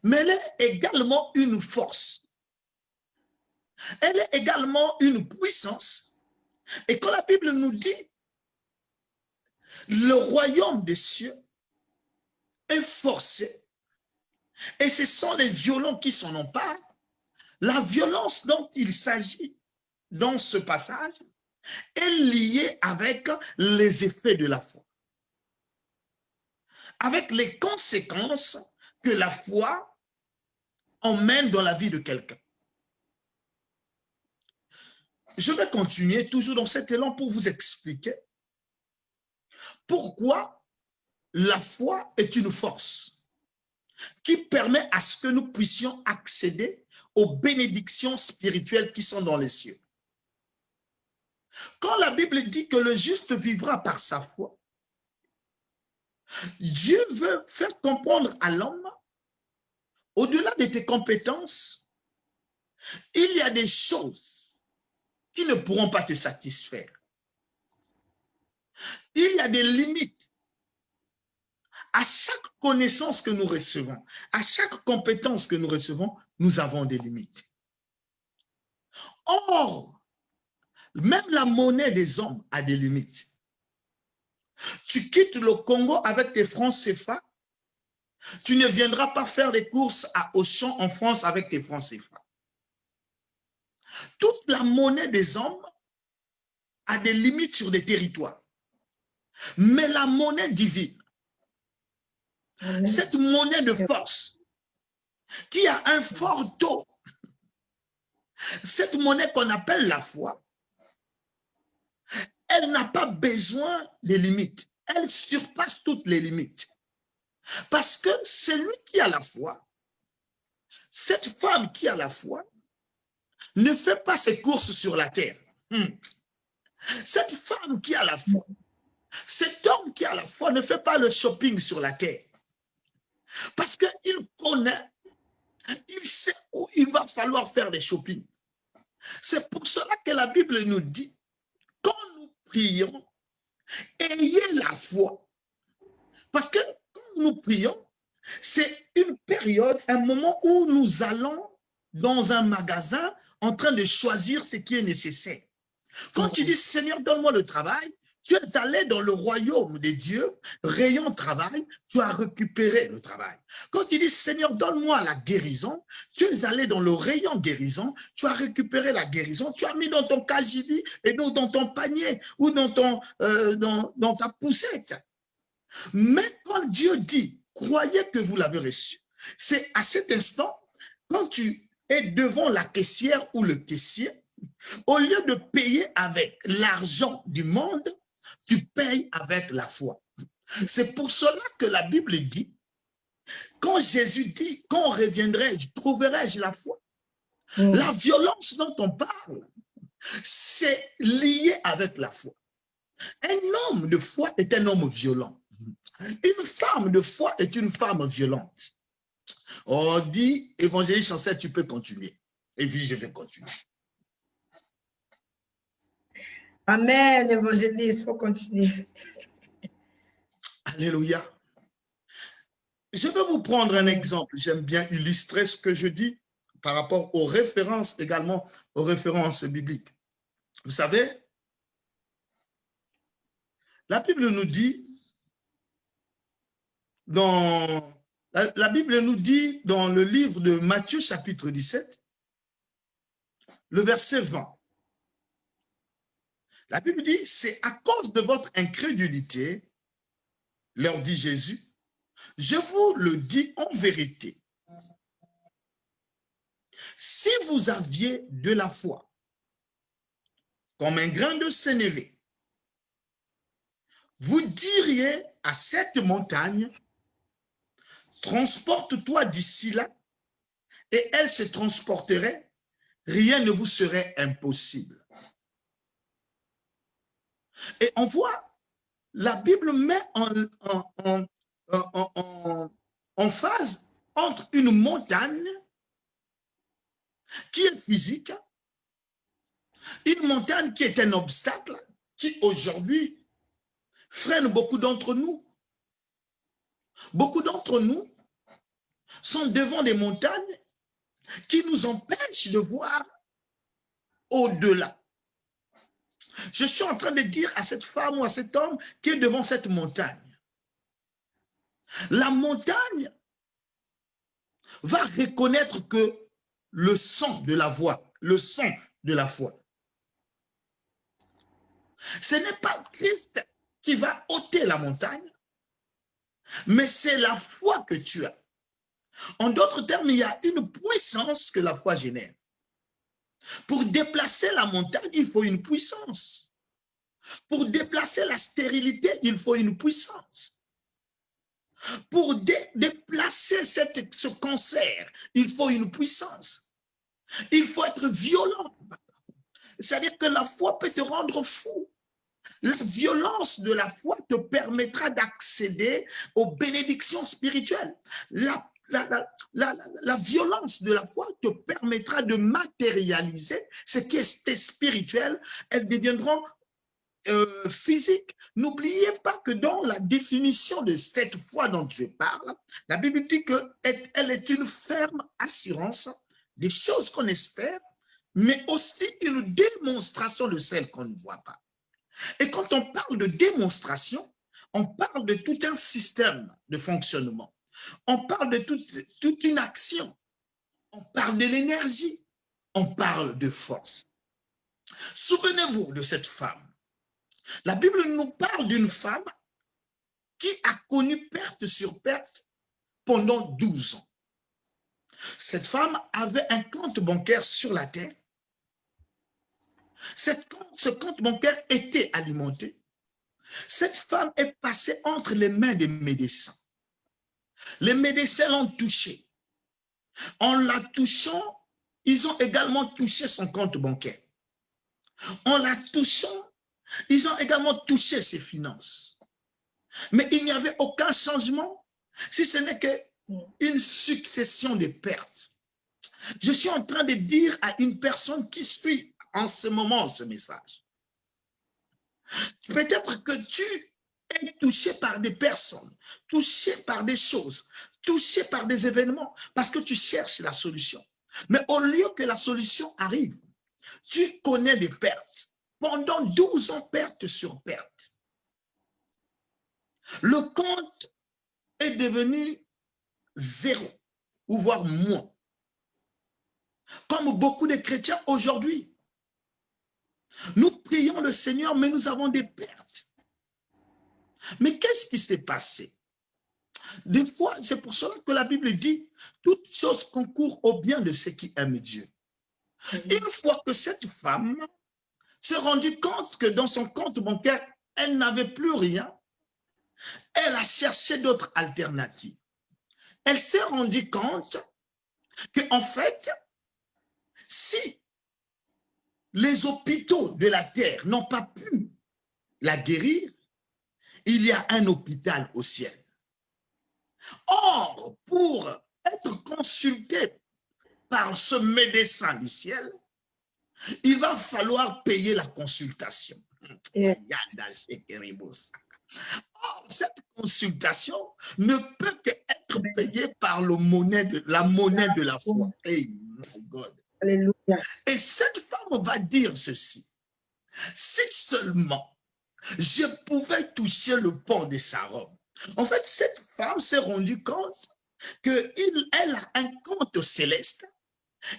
mais elle est également une force. Elle est également une puissance. Et quand la Bible nous dit, le royaume des cieux est forcé, et ce sont les violents qui s'en emparent, la violence dont il s'agit dans ce passage est liée avec les effets de la foi, avec les conséquences que la foi emmène dans la vie de quelqu'un. Je vais continuer toujours dans cet élan pour vous expliquer pourquoi la foi est une force qui permet à ce que nous puissions accéder aux bénédictions spirituelles qui sont dans les cieux. Quand la Bible dit que le juste vivra par sa foi, Dieu veut faire comprendre à l'homme, au-delà de tes compétences, il y a des choses qui ne pourront pas te satisfaire. Il y a des limites. À chaque connaissance que nous recevons, à chaque compétence que nous recevons, nous avons des limites. Or, même la monnaie des hommes a des limites. Tu quittes le Congo avec tes francs CFA, tu ne viendras pas faire des courses à Auchan en France avec tes francs CFA. Toute la monnaie des hommes a des limites sur des territoires. Mais la monnaie divine, cette monnaie de force, qui a un fort taux, cette monnaie qu'on appelle la foi, elle n'a pas besoin de limites. Elle surpasse toutes les limites. Parce que celui qui a la foi, cette femme qui a la foi, ne fait pas ses courses sur la terre. Cette femme qui a la foi, cet homme qui a la foi ne fait pas le shopping sur la terre. Parce qu'il connaît, il sait où il va falloir faire des shopping. C'est pour cela que la Bible nous dit, quand nous prions, ayez la foi. Parce que quand nous prions, c'est une période, un moment où nous allons dans un magasin en train de choisir ce qui est nécessaire. Quand tu dis, Seigneur, donne-moi le travail, tu es allé dans le royaume des dieux, rayon travail, tu as récupéré le travail. Quand tu dis, Seigneur, donne-moi la guérison, tu es allé dans le rayon guérison, tu as récupéré la guérison, tu as mis dans ton cagibi et dans ton panier ou dans ta poussette. Mais quand Dieu dit, croyez que vous l'avez reçu, c'est à cet instant, quand tu et devant la caissière ou le caissier, au lieu de payer avec l'argent du monde, tu payes avec la foi. C'est pour cela que la Bible dit, quand Jésus dit, quand reviendrai-je, trouverai-je la foi? La violence dont on parle, c'est lié avec la foi. Un homme de foi est un homme violent. Une femme de foi est une femme violente. On dit, évangéliste Chancel, tu peux continuer. Et puis, je vais continuer. Amen, évangéliste, il faut continuer. Alléluia. Je vais vous prendre un exemple. J'aime bien illustrer ce que je dis par rapport aux références également, aux références bibliques. Vous savez, la Bible nous dit, la Bible nous dit dans le livre de Matthieu chapitre 17, le verset 20. La Bible dit, c'est à cause de votre incrédulité, leur dit Jésus, je vous le dis en vérité. Si vous aviez de la foi, comme un grain de sénévé, vous diriez à cette montagne, transporte-toi d'ici là, et elle se transporterait, rien ne vous serait impossible. Et on voit, la Bible met en phase entre une montagne qui est physique, une montagne qui est un obstacle, qui aujourd'hui freine beaucoup d'entre nous. Beaucoup d'entre nous sont devant des montagnes qui nous empêchent de voir au-delà. Je suis en train de dire à cette femme ou à cet homme qui est devant cette montagne, la montagne va reconnaître que le son de la voix, le son de la foi, ce n'est pas Christ qui va ôter la montagne, mais c'est la foi que tu as. En d'autres termes, il y a une puissance que la foi génère. Pour déplacer la montagne, il faut une puissance. Pour déplacer la stérilité, il faut une puissance. Pour déplacer ce cancer, il faut une puissance. Il faut être violent. C'est-à-dire que la foi peut te rendre fou. La violence de la foi te permettra d'accéder aux bénédictions spirituelles. La violence de la foi te permettra de matérialiser ce qui est spirituel. Elles deviendront physiques. N'oubliez pas que dans la définition de cette foi dont je parle, la Bible dit qu'elle est une ferme assurance des choses qu'on espère, mais aussi une démonstration de celles qu'on ne voit pas. Et quand on parle de démonstration, on parle de tout un système de fonctionnement. On parle de toute une action. On parle de l'énergie. On parle de force. Souvenez-vous de cette femme. La Bible nous parle d'une femme qui a connu perte sur perte pendant 12 ans. Cette femme avait un compte bancaire sur la terre. Ce compte bancaire était alimenté. Cette femme est passée entre les mains des médecins. Les médecins l'ont touchée. En la touchant, ils ont également touché son compte bancaire. En la touchant, ils ont également touché ses finances. Mais il n'y avait aucun changement, si ce n'est qu'une succession de pertes. Je suis en train de dire à une personne qui suit en ce moment ce message. Peut-être que tu es touché par des personnes, touché par des choses, touché par des événements, parce que tu cherches la solution. Mais au lieu que la solution arrive, tu connais des pertes. Pendant 12 ans, perte sur perte. Le compte est devenu 0, ou voire moins. Comme beaucoup de chrétiens aujourd'hui. Nous prions le Seigneur, mais nous avons des pertes. Mais qu'est-ce qui s'est passé? Des fois, c'est pour cela que la Bible dit, toute chose concourt au bien de ceux qui aiment Dieu. Une fois que cette femme s'est rendue compte que dans son compte bancaire, elle n'avait plus rien, elle a cherché d'autres alternatives. Elle s'est rendue compte qu'en fait, si les hôpitaux de la terre n'ont pas pu la guérir, il y a un hôpital au ciel. Or, pour être consulté par ce médecin du ciel, il va falloir payer la consultation. Yeah. Or, cette consultation ne peut qu'être payée par la monnaie de la foi. Hey, my God. Alléluia. Et cette femme va dire ceci. Si seulement je pouvais toucher le port de sa robe. En fait, cette femme s'est rendue compte qu'elle a un compte céleste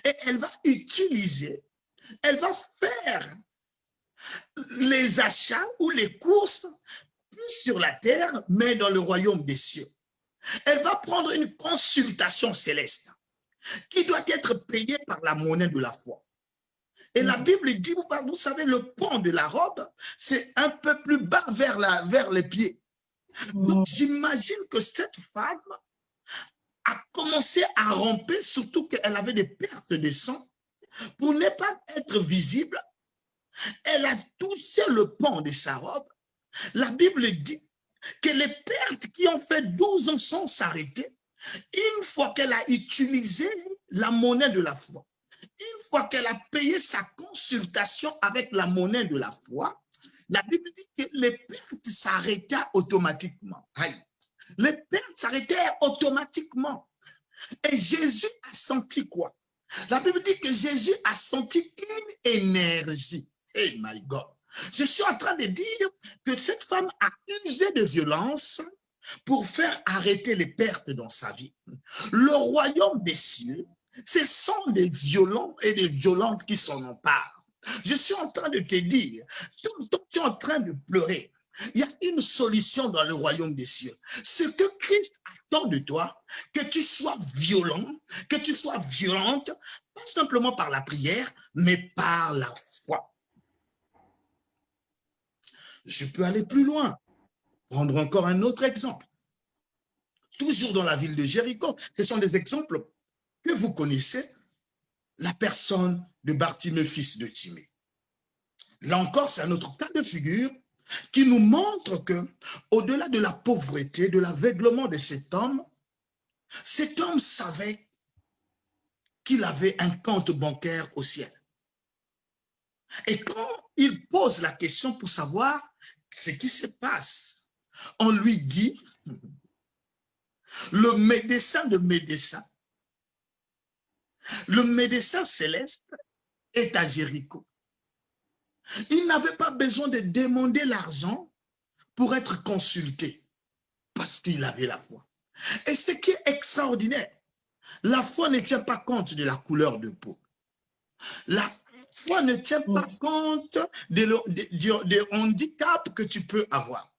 et elle va utiliser, elle va faire les achats ou les courses plus sur la terre, mais dans le royaume des cieux. Elle va prendre une consultation céleste qui doit être payée par la monnaie de la foi. Et la Bible dit, vous savez, le pont de la robe, c'est un peu plus bas vers les pieds. Donc, j'imagine que cette femme a commencé à ramper, surtout qu'elle avait des pertes de sang. Pour ne pas être visible, elle a touché le pont de sa robe. La Bible dit que les pertes qui ont fait 12 ans sans s'arrêter, une fois qu'elle a utilisé la monnaie de la foi, une fois qu'elle a payé sa consultation avec la monnaie de la foi, la Bible dit que les pertes s'arrêtaient automatiquement. Les pertes s'arrêtèrent automatiquement. Et Jésus a senti quoi? La Bible dit que Jésus a senti une énergie. Hey my God. Je suis en train de dire que cette femme a usé de violence pour faire arrêter les pertes dans sa vie. Le royaume des cieux, ce sont des violents et des violentes qui s'en emparent. Je suis en train de te dire, tout le temps tu es en train de pleurer. Il y a une solution dans le royaume des cieux. Ce que Christ attend de toi, que tu sois violent, que tu sois violente, pas simplement par la prière, mais par la foi. Je peux aller plus loin. Prendre encore un autre exemple. Toujours dans la ville de Jéricho, ce sont des exemples que vous connaissez, la personne de Bartimée, fils de Timée. Là encore, c'est un autre cas de figure qui nous montre que, au-delà de la pauvreté, de l'aveuglement de cet homme savait qu'il avait un compte bancaire au ciel. Et quand il pose la question pour savoir ce qui se passe, on lui dit, le médecin de médecins, le médecin céleste est à Jéricho. Il n'avait pas besoin de demander l'argent pour être consulté parce qu'il avait la foi. Et ce qui est extraordinaire, la foi ne tient pas compte de la couleur de peau. La foi ne tient pas compte des handicaps que tu peux avoir.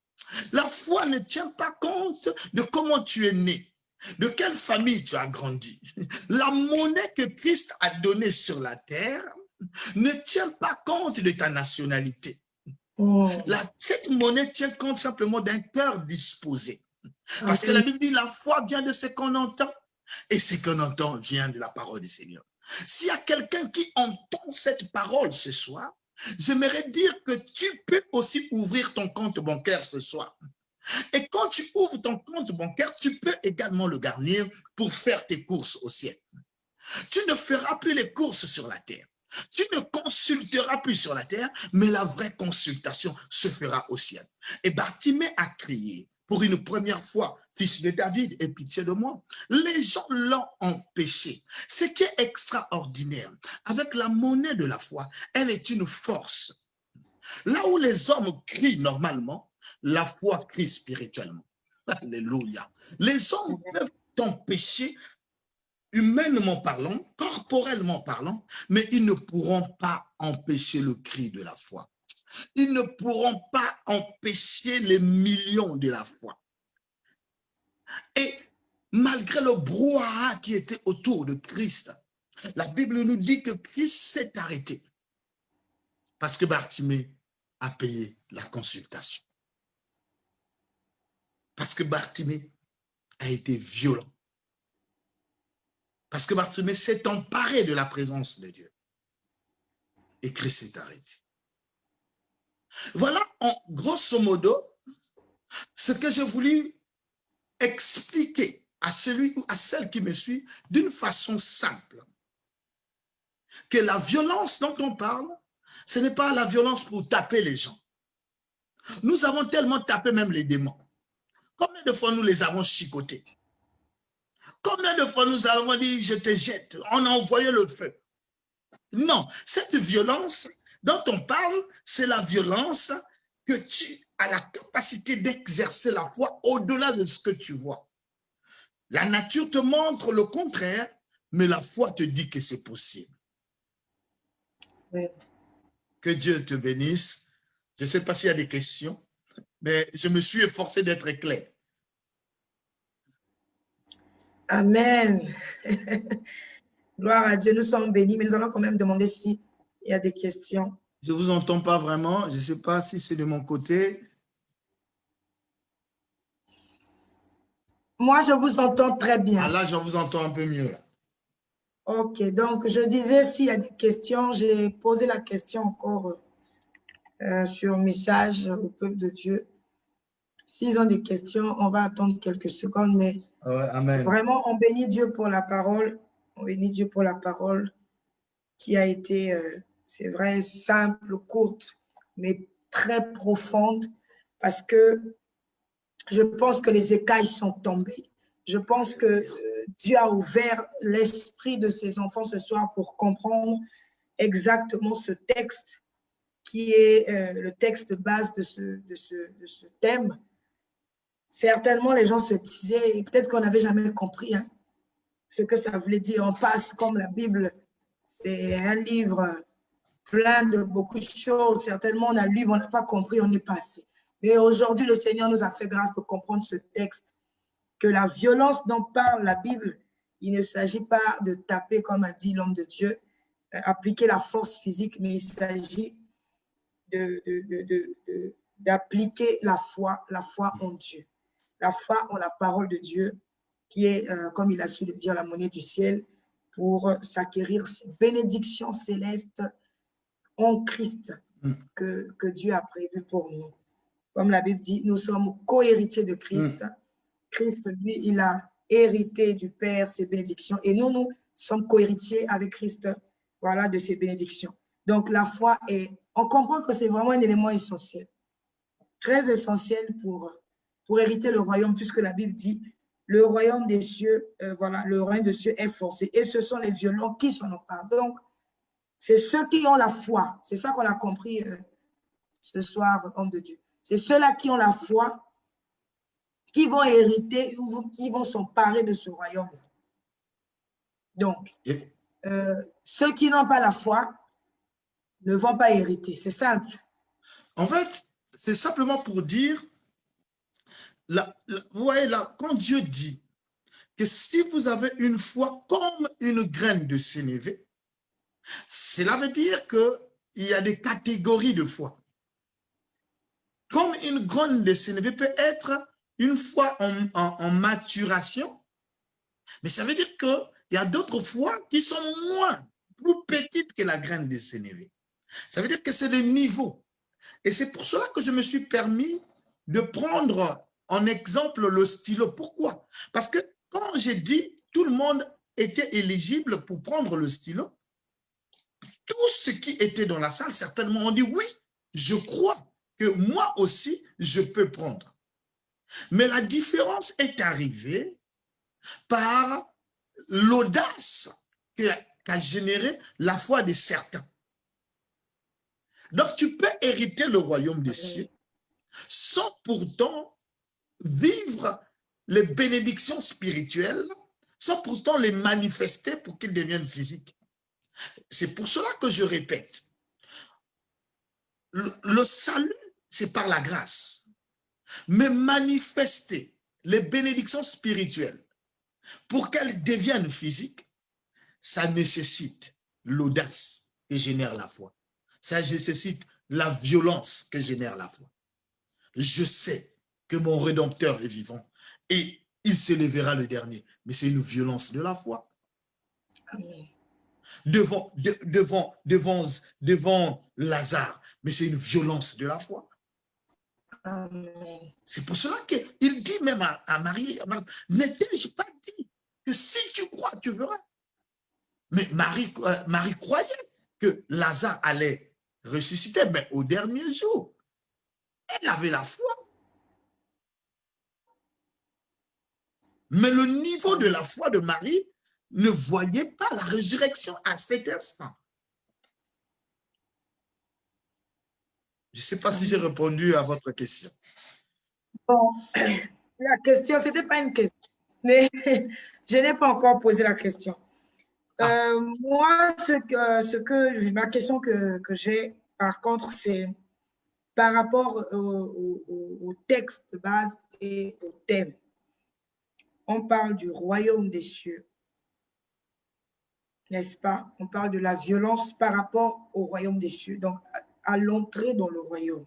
La foi ne tient pas compte de comment tu es né, de quelle famille tu as grandi. La monnaie que Christ a donnée sur la terre ne tient pas compte de ta nationalité. Cette monnaie tient compte simplement d'un cœur disposé. Parce que la Bible dit, la foi vient de ce qu'on entend, et ce qu'on entend vient de la parole du Seigneur. S'il y a quelqu'un qui entend cette parole ce soir, j'aimerais dire que tu peux aussi ouvrir ton compte bancaire ce soir. Et quand tu ouvres ton compte bancaire, tu peux également le garnir pour faire tes courses au ciel. Tu ne feras plus les courses sur la terre. Tu ne consulteras plus sur la terre, mais la vraie consultation se fera au ciel. Et Bartimée a crié pour une première fois, fils de David, aie pitié de moi. Les gens l'ont empêché. Ce qui est extraordinaire, avec la monnaie de la foi, elle est une force. Là où les hommes crient normalement, la foi crie spirituellement. Alléluia. Les hommes peuvent t'empêcher humainement parlant, corporellement parlant, mais ils ne pourront pas empêcher le cri de la foi. Ils ne pourront pas empêcher les millions de la foi. Et malgré le brouhaha qui était autour de Christ, la Bible nous dit que Christ s'est arrêté parce que Bartimée a payé la consultation. Parce que Bartimée a été violent. Parce que Bartimée s'est emparé de la présence de Dieu. Et Christ s'est arrêté. Voilà, en grosso modo, ce que j'ai voulu expliquer à celui ou à celle qui me suit d'une façon simple. Que la violence dont on parle, ce n'est pas la violence pour taper les gens. Nous avons tellement tapé même les démons. Combien de fois nous les avons chicotés? Combien de fois nous avons dit, je te jette, on a envoyé le feu? Non, cette violence dont on parle, c'est la violence que tu as la capacité d'exercer la foi au-delà de ce que tu vois. La nature te montre le contraire, mais la foi te dit que c'est possible. Oui. Que Dieu te bénisse. Je ne sais pas s'il y a des questions, mais je me suis efforcé d'être clair. Amen. Gloire à Dieu, nous sommes bénis, mais nous allons quand même demander s'il y a des questions. Je ne vous entends pas vraiment. Je ne sais pas si c'est de mon côté. Moi, je vous entends très bien. Ah là, je vous entends un peu mieux. Là. Ok, donc je disais s'il y a des questions, j'ai posé la question encore sur message au peuple de Dieu. S'ils ont des questions, on va attendre quelques secondes, mais Amen. Vraiment, on bénit Dieu pour la parole. On bénit Dieu pour la parole qui a été, c'est vrai, simple, courte, mais très profonde, parce que je pense que les écailles sont tombées. Je pense que Dieu a ouvert l'esprit de ses enfants ce soir pour comprendre exactement ce texte qui est le texte de base de ce thème. Certainement, les gens se disaient, et peut-être qu'on n'avait jamais compris ce que ça voulait dire. On passe comme la Bible, c'est un livre plein de beaucoup de choses. Certainement, on a lu, mais on n'a pas compris, on est passé. Mais aujourd'hui, le Seigneur nous a fait grâce de comprendre ce texte, que la violence dont parle la Bible, il ne s'agit pas de taper, comme a dit l'homme de Dieu, appliquer la force physique, mais il s'agit d'appliquer la foi en Dieu, la foi en la parole de Dieu, qui est, comme il a su le dire, la monnaie du ciel, pour s'acquérir ces bénédictions célestes en Christ que Dieu a prévu pour nous. Comme la Bible dit, nous sommes co-héritiers de Christ. Christ, lui, il a hérité du Père ses bénédictions et nous sommes co-héritiers avec Christ, voilà, de ses bénédictions. Donc, la foi est, on comprend que c'est vraiment un élément essentiel, très essentiel pour hériter le royaume, puisque la Bible dit, le royaume des cieux, voilà, le royaume des cieux est forcé et ce sont les violents qui s'en emparent. Donc, c'est ceux qui ont la foi, c'est ça qu'on a compris ce soir, homme de Dieu. C'est ceux-là qui ont la foi qui vont hériter ou qui vont s'emparer de ce royaume. Donc, ceux qui n'ont pas la foi ne vont pas hériter. C'est simple. En fait, c'est simplement pour dire, vous voyez là, quand Dieu dit que si vous avez une foi comme une graine de sénévé, cela veut dire qu'il y a des catégories de foi. Comme une graine de sénévé peut être une foi en maturation, mais ça veut dire qu'il y a d'autres fois qui sont plus petites que la graine de sénévé. Ça veut dire que c'est le niveau. Et c'est pour cela que je me suis permis de prendre en exemple le stylo. Pourquoi? Parce que quand j'ai dit tout le monde était éligible pour prendre le stylo, tous ceux qui étaient dans la salle, certainement, ont dit oui, je crois que moi aussi, je peux prendre. Mais la différence est arrivée par l'audace qu'a généré la foi de certains. Donc, tu peux hériter le royaume des cieux sans pourtant vivre les bénédictions spirituelles, sans pourtant les manifester pour qu'ils deviennent physiques. C'est pour cela que je répète, le salut, c'est par la grâce. Mais manifester les bénédictions spirituelles, pour qu'elles deviennent physiques, ça nécessite l'audace que génère la foi. Ça nécessite la violence que génère la foi. Je sais que mon Rédempteur est vivant et il se lèvera le dernier. Mais c'est une violence de la foi. Amen. Devant Lazare, mais c'est une violence de la foi. Amen. C'est pour cela qu'il dit même à Marie, n'ai-je pas dit que si tu crois, tu verras. Mais Marie croyait que Lazare allait ressusciter, mais au dernier jour, elle avait la foi. Mais le niveau de la foi de Marie ne voyait pas la résurrection à cet instant. Je ne sais pas si j'ai répondu à votre question. Bon, la question, ce n'était pas une question, mais je n'ai pas encore posé la question. Moi, ma question que j'ai, par contre, c'est par rapport au texte de base et au thème. On parle du royaume des cieux, n'est-ce pas? On parle de la violence par rapport au royaume des cieux, donc à l'entrée dans le royaume.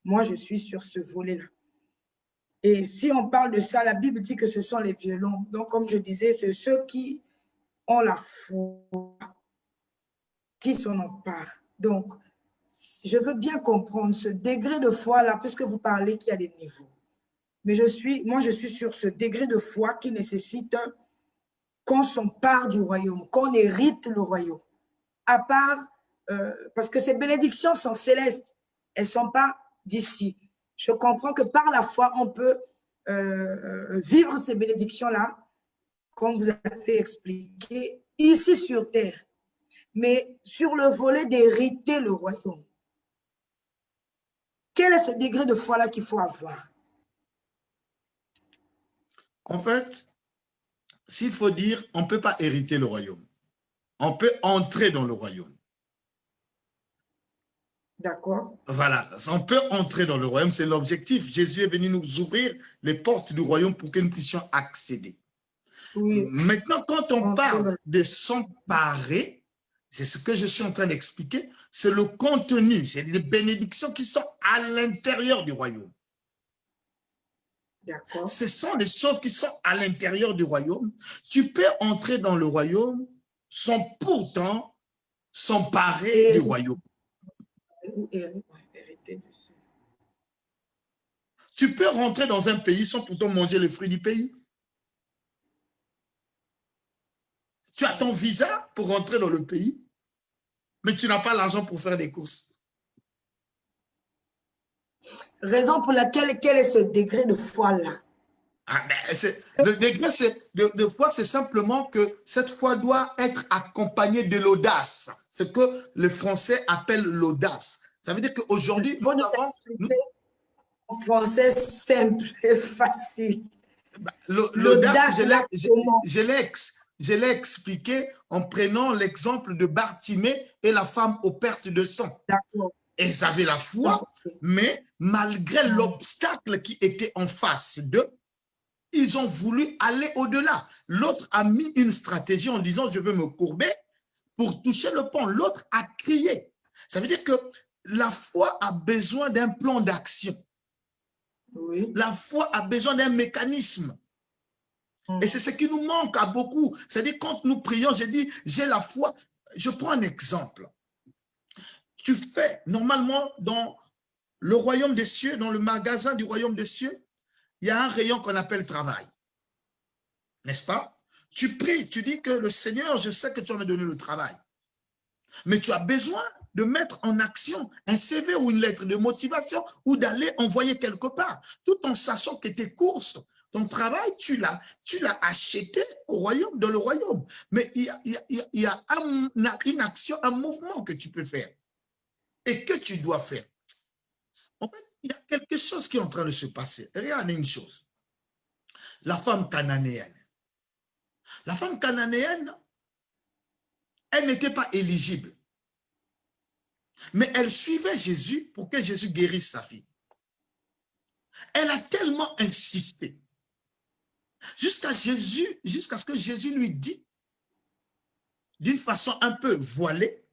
Moi, je suis sur ce volet-là. Et si on parle de ça, la Bible dit que ce sont les violents. Donc, comme je disais, c'est ceux qui ont la foi, qui s'en emparent. Donc, je veux bien comprendre ce degré de foi-là, puisque vous parlez qu'il y a des niveaux. Mais moi, je suis sur ce degré de foi qui nécessite qu'on s'empare du royaume, qu'on hérite le royaume. À part, parce que ces bénédictions sont célestes, elles ne sont pas d'ici. Je comprends que par la foi, on peut vivre ces bénédictions-là, comme vous avez expliqué, ici sur terre. Mais sur le volet d'hériter le royaume, quel est ce degré de foi-là qu'il faut avoir? En fait, s'il faut dire, on ne peut pas hériter le royaume. On peut entrer dans le royaume. D'accord. Voilà, on peut entrer dans le royaume, c'est l'objectif. Jésus est venu nous ouvrir les portes du royaume pour que nous puissions accéder. Oui. Maintenant, quand on parle de s'emparer, c'est ce que je suis en train d'expliquer, c'est le contenu, c'est les bénédictions qui sont à l'intérieur du royaume. D'accord. Ce sont les choses qui sont à l'intérieur du royaume. Tu peux entrer dans le royaume sans pourtant s'emparer du royaume. Tu peux rentrer dans un pays sans pourtant manger les fruits du pays. Tu as ton visa pour rentrer dans le pays, mais tu n'as pas l'argent pour faire des courses. Raison pour laquelle, quel est ce degré de foi-là? Le degré de foi, c'est simplement que cette foi doit être accompagnée de l'audace. Ce que les Français appellent l'audace. Ça veut dire qu'aujourd'hui, nous avons... En français simple et facile. L'audace, je l'ai expliqué en prenant l'exemple de Bartimée et la femme aux pertes de sang. D'accord. Elles avaient la foi, mais malgré l'obstacle qui était en face d'eux, ils ont voulu aller au-delà. L'autre a mis une stratégie en disant « je veux me courber pour toucher le pont ». L'autre a crié. Ça veut dire que la foi a besoin d'un plan d'action. Oui. La foi a besoin d'un mécanisme. Et c'est ce qui nous manque à beaucoup. C'est-à-dire quand nous prions, j'ai dit « j'ai la foi ». Je prends un exemple. Tu fais, normalement, dans le royaume des cieux, dans le magasin du royaume des cieux, il y a un rayon qu'on appelle travail. N'est-ce pas? Tu pries, tu dis que le Seigneur, je sais que tu vas me donner le travail. Mais tu as besoin de mettre en action un CV ou une lettre de motivation ou d'aller envoyer quelque part, tout en sachant que tes courses, ton travail, tu l'as acheté au royaume, dans le royaume. Mais il y a une action, un mouvement que tu peux faire et que tu dois faire. En fait, il y a quelque chose qui est en train de se passer. Regardez une chose. La femme cananéenne. La femme cananéenne, elle n'était pas éligible. Mais elle suivait Jésus pour que Jésus guérisse sa fille. Elle a tellement insisté. jusqu'à ce que Jésus lui dit, d'une façon un peu voilée,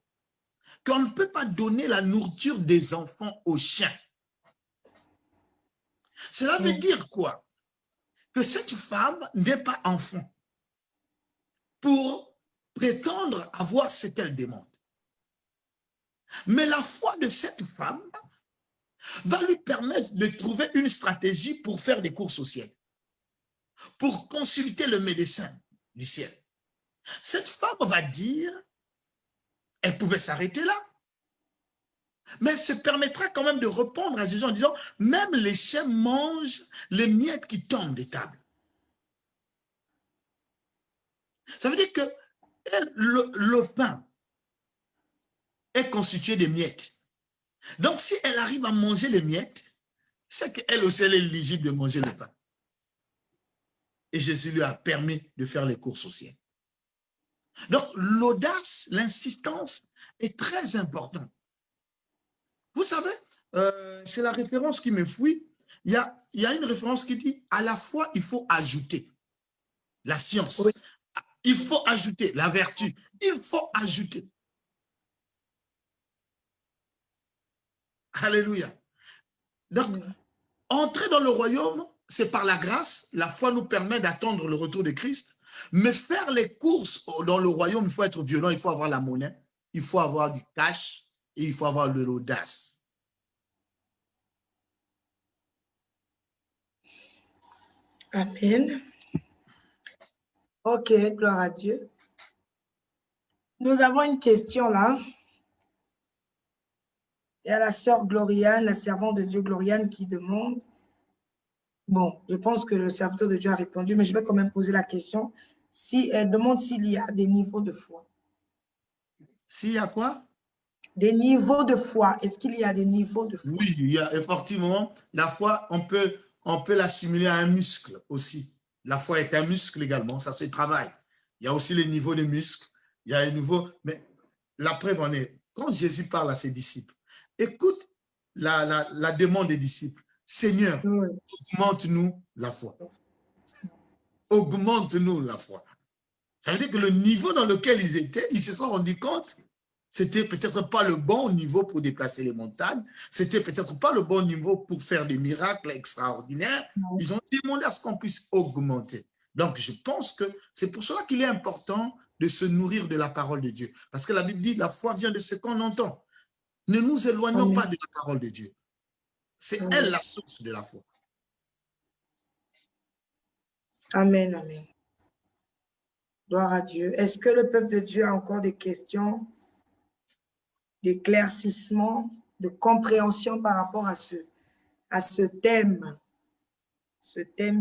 qu'on ne peut pas donner la nourriture des enfants aux chiens. Cela veut dire quoi? Que cette femme n'est pas enfant pour prétendre avoir ce qu'elle demande. Mais la foi de cette femme va lui permettre de trouver une stratégie pour faire des courses au ciel, pour consulter le médecin du ciel. Cette femme va dire, elle pouvait s'arrêter là, mais elle se permettra quand même de répondre à Jésus en disant, même les chiens mangent les miettes qui tombent des tables. Ça veut dire que le pain est constitué de miettes. Donc, si elle arrive à manger les miettes, c'est qu'elle aussi elle est éligible de manger le pain. Et Jésus lui a permis de faire les courses au ciel. Donc, l'audace, l'insistance est très importante. Vous savez, c'est la référence qui me fouille. Il y a une référence qui dit, à la fois, il faut ajouter la science. Oui. Il faut ajouter la vertu. Il faut ajouter. Alléluia. Donc, entrer dans le royaume, c'est par la grâce. La foi nous permet d'attendre le retour de Christ. Mais faire les courses dans le royaume, il faut être violent, il faut avoir la monnaie, il faut avoir du cash et il faut avoir de l'audace. Amen. Ok, gloire à Dieu. Nous avons une question là. Il y a la sœur Gloriane, la servante de Dieu Gloriane qui demande. Bon, je pense que le serviteur de Dieu a répondu, mais je vais quand même poser la question. Si elle demande s'il y a des niveaux de foi. S'il y a quoi? Des niveaux de foi. Est-ce qu'il y a des niveaux de foi? Oui, il y a effectivement. La foi, on peut l'assimiler à un muscle aussi. La foi est un muscle également, ça se travaille. Il y a aussi les niveaux de muscles. Il y a les niveaux, mais la preuve en est, quand Jésus parle à ses disciples, écoute la demande des disciples. Seigneur, augmente-nous la foi. Augmente-nous la foi. Ça veut dire que le niveau dans lequel ils étaient, ils se sont rendus compte, c'était peut-être pas le bon niveau pour déplacer les montagnes, c'était peut-être pas le bon niveau pour faire des miracles extraordinaires. Ils ont demandé à ce qu'on puisse augmenter. Donc, je pense que c'est pour cela qu'il est important de se nourrir de la parole de Dieu. Parce que la Bible dit, la foi vient de ce qu'on entend. Ne nous éloignons pas de la parole de Dieu. C'est elle la source de la foi. Amen, amen. Gloire à Dieu. Est-ce que le peuple de Dieu a encore des questions, d'éclaircissement, de compréhension par rapport à ce thème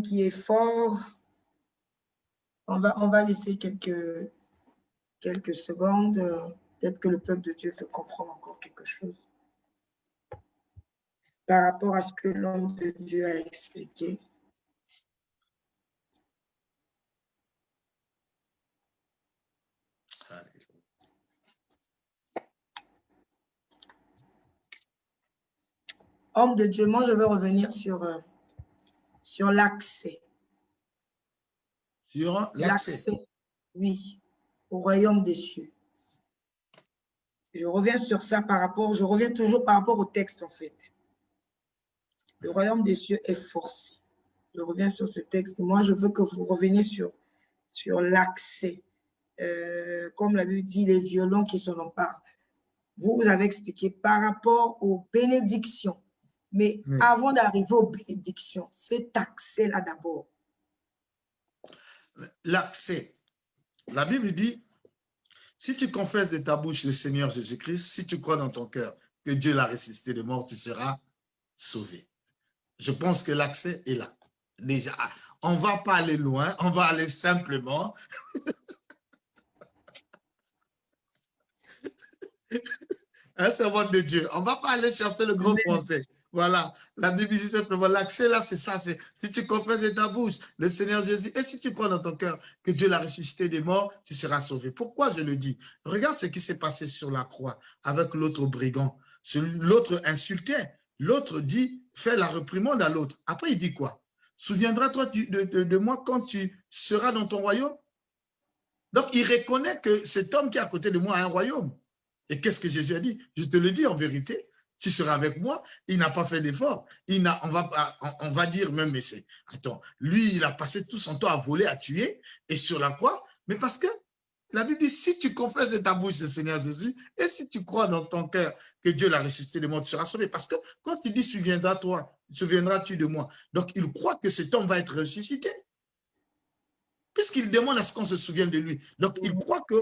qui est fort? On va laisser quelques secondes. Peut-être que le peuple de Dieu veut comprendre encore quelque chose par rapport à ce que l'homme de Dieu a expliqué. Homme de Dieu, moi je veux revenir sur l'accès. Sur l'accès. Oui, au royaume des cieux. Je reviens sur ça je reviens toujours par rapport au texte en fait. Le royaume des cieux est forcé. Je reviens sur ce texte. Moi, je veux que vous reveniez sur l'accès. Comme la Bible dit, les violons qui s'en emparent. Vous avez expliqué par rapport aux bénédictions. Mais avant d'arriver aux bénédictions, cet accès-là d'abord. L'accès. La Bible dit, si tu confesses de ta bouche le Seigneur Jésus-Christ, si tu crois dans ton cœur que Dieu l'a ressuscité de mort, tu seras sauvé. Je pense que l'accès est là. Déjà, on ne va pas aller loin, on va aller simplement. Un servant de Dieu. On ne va pas aller chercher le gros français. Voilà, la Bible dit simplement, l'accès là, c'est ça, c'est si tu confesses de ta bouche le Seigneur Jésus, et si tu crois dans ton cœur que Dieu l'a ressuscité des morts, tu seras sauvé. Pourquoi je le dis? Regarde ce qui s'est passé sur la croix avec l'autre brigand. L'autre insultait, l'autre dit, fait la réprimande à l'autre. Après, il dit quoi? souviendras-toi de moi quand tu seras dans ton royaume? Donc, il reconnaît que cet homme qui est à côté de moi a un royaume. Et qu'est-ce que Jésus a dit? Je te le dis en vérité, tu seras avec moi. Il n'a pas fait d'effort. On va dire même, mais c'est, attends, lui, il a passé tout son temps à voler, à tuer, et sur la croix, mais parce que la Bible dit, si tu confesses de ta bouche le Seigneur Jésus, et si tu crois dans ton cœur que Dieu l'a ressuscité des morts, tu seras sauvé. Parce que quand il dit, souviendras-tu de moi? Donc, il croit que cet homme va être ressuscité, puisqu'il demande à ce qu'on se souvienne de lui. Donc, il croit que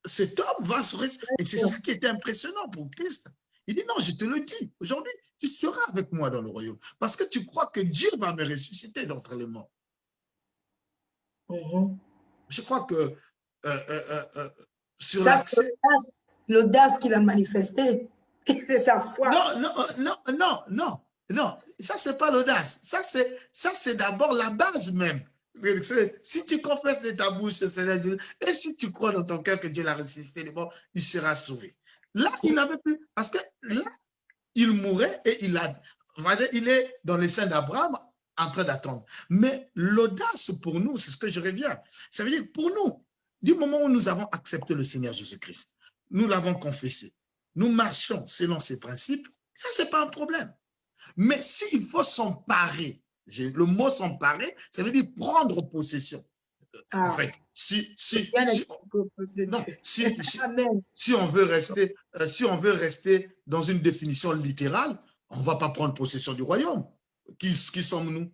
cet homme va se ressusciter. Et c'est ça qui était impressionnant pour Christ. Il dit, non, je te le dis, aujourd'hui, tu seras avec moi dans le royaume, parce que tu crois que Dieu va me ressusciter d'entre les morts. Je crois que sur l'accès... L'audace qu'il a manifestée, c'est sa foi. Non, ça, c'est pas l'audace. Ça, c'est d'abord la base même. Si tu confesses de ta bouche, et si tu crois dans ton cœur que Dieu l'a ressuscité de mort, il sera sauvé. Là, il n'avait plus, parce que là, il mourait et il est dans les seins d'Abraham en train d'attendre. Mais l'audace pour nous, c'est ce que je reviens. Ça veut dire pour nous, du moment où nous avons accepté le Seigneur Jésus-Christ, nous l'avons confessé, nous marchons selon ses principes, ça, c'est pas un problème. Mais s'il faut s'emparer, le mot s'emparer, ça veut dire prendre possession. En fait, si on veut rester dans une définition littérale, on ne va pas prendre possession du royaume. Qui sommes-nous?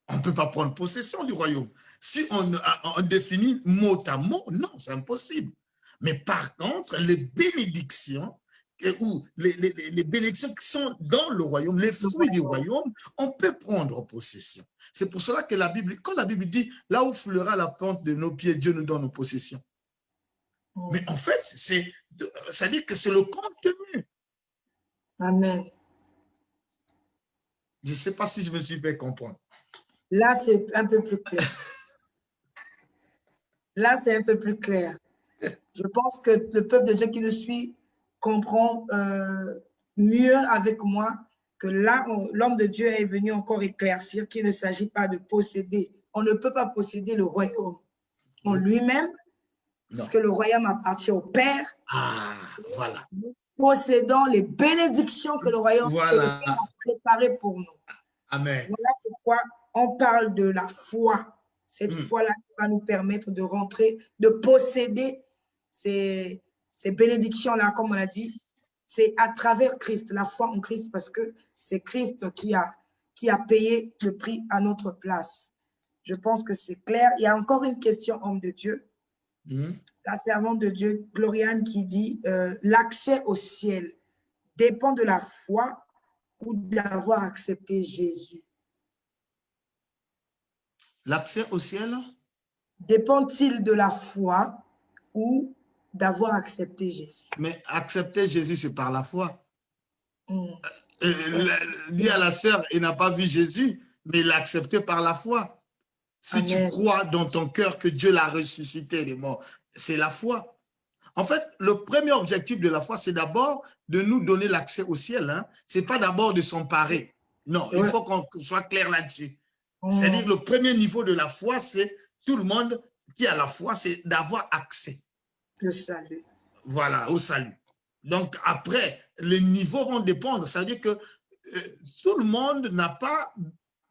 On ne peut pas prendre possession du royaume. Si on définit mot à mot, non, c'est impossible. Mais par contre, les bénédictions, ou les bénédictions qui sont dans le royaume, les fruits du royaume, on peut prendre possession. C'est pour cela que quand la Bible dit, là où fleura la pente de nos pieds, Dieu nous donne nos possessions. Mais en fait, ça dit que c'est le contenu. Amen. Je ne sais pas si je me suis fait comprendre. Là, c'est un peu plus clair. Là, c'est un peu plus clair. Je pense que le peuple de Dieu qui le suit comprend mieux avec moi que là, l'homme de Dieu est venu encore éclaircir qu'il ne s'agit pas de posséder. On ne peut pas posséder le royaume en lui-même, puisque le royaume appartient au Père. Ah, voilà. Nous possédons les bénédictions que le royaume a préparées pour nous. Amen. Voilà pourquoi on parle de la foi. Cette foi-là qui va nous permettre de rentrer, de posséder ces bénédictions-là, comme on l'a dit. C'est à travers Christ, la foi en Christ, parce que c'est Christ qui a payé le prix à notre place. Je pense que c'est clair. Il y a encore une question, homme de Dieu. La servante de Dieu, Gloriane, qui dit l'accès au ciel dépend de la foi ou d'avoir accepté Jésus. L'accès au ciel dépend-il de la foi ou d'avoir accepté Jésus? Mais accepter Jésus, c'est par la foi. Dit à la sœur, il n'a pas vu Jésus, mais il l'a accepté par la foi. Si tu crois dans ton cœur que Dieu l'a ressuscité des morts, c'est la foi. En fait, le premier objectif de la foi, c'est d'abord de nous donner l'accès au ciel. Hein. Ce n'est pas d'abord de s'emparer. Non, il faut qu'on soit clair là-dessus. C'est-à-dire que le premier niveau de la foi, c'est tout le monde qui a la foi, c'est d'avoir accès. Le salut. Voilà, au salut. Donc après, les niveaux vont dépendre. Ça veut dire que tout le monde n'a pas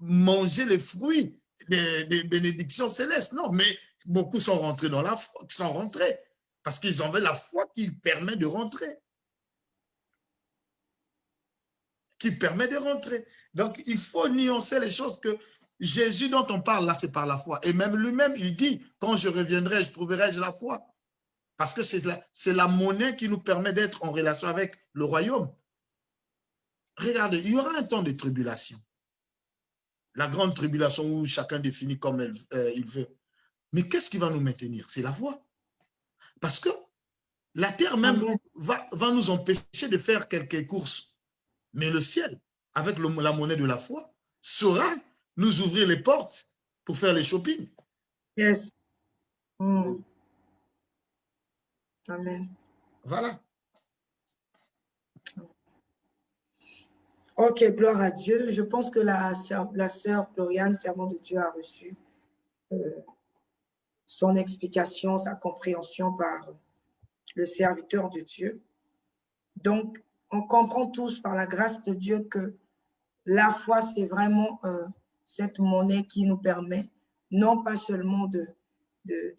mangé les fruits des bénédictions célestes. Non, mais beaucoup sont rentrés dans la foi, sont rentrés parce qu'ils avaient la foi qui permet de rentrer. Qui permet de rentrer. Donc, il faut nuancer les choses que Jésus dont on parle là, c'est par la foi. Et même lui-même, il dit, quand je reviendrai, je trouverai la foi. Parce que c'est la monnaie qui nous permet d'être en relation avec le royaume. Regardez, il y aura un temps de tribulation. La grande tribulation où chacun définit comme il veut. Mais qu'est-ce qui va nous maintenir? C'est la foi. Parce que la terre même va nous empêcher de faire quelques courses. Mais le ciel, avec la monnaie de la foi, saura nous ouvrir les portes pour faire les shopping. Yes. Amen. Voilà. Ok, gloire à Dieu. Je pense que la sœur Floriane, servante de Dieu, a reçu son explication, sa compréhension par le serviteur de Dieu. Donc, on comprend tous par la grâce de Dieu que la foi, c'est vraiment cette monnaie qui nous permet non pas seulement de, de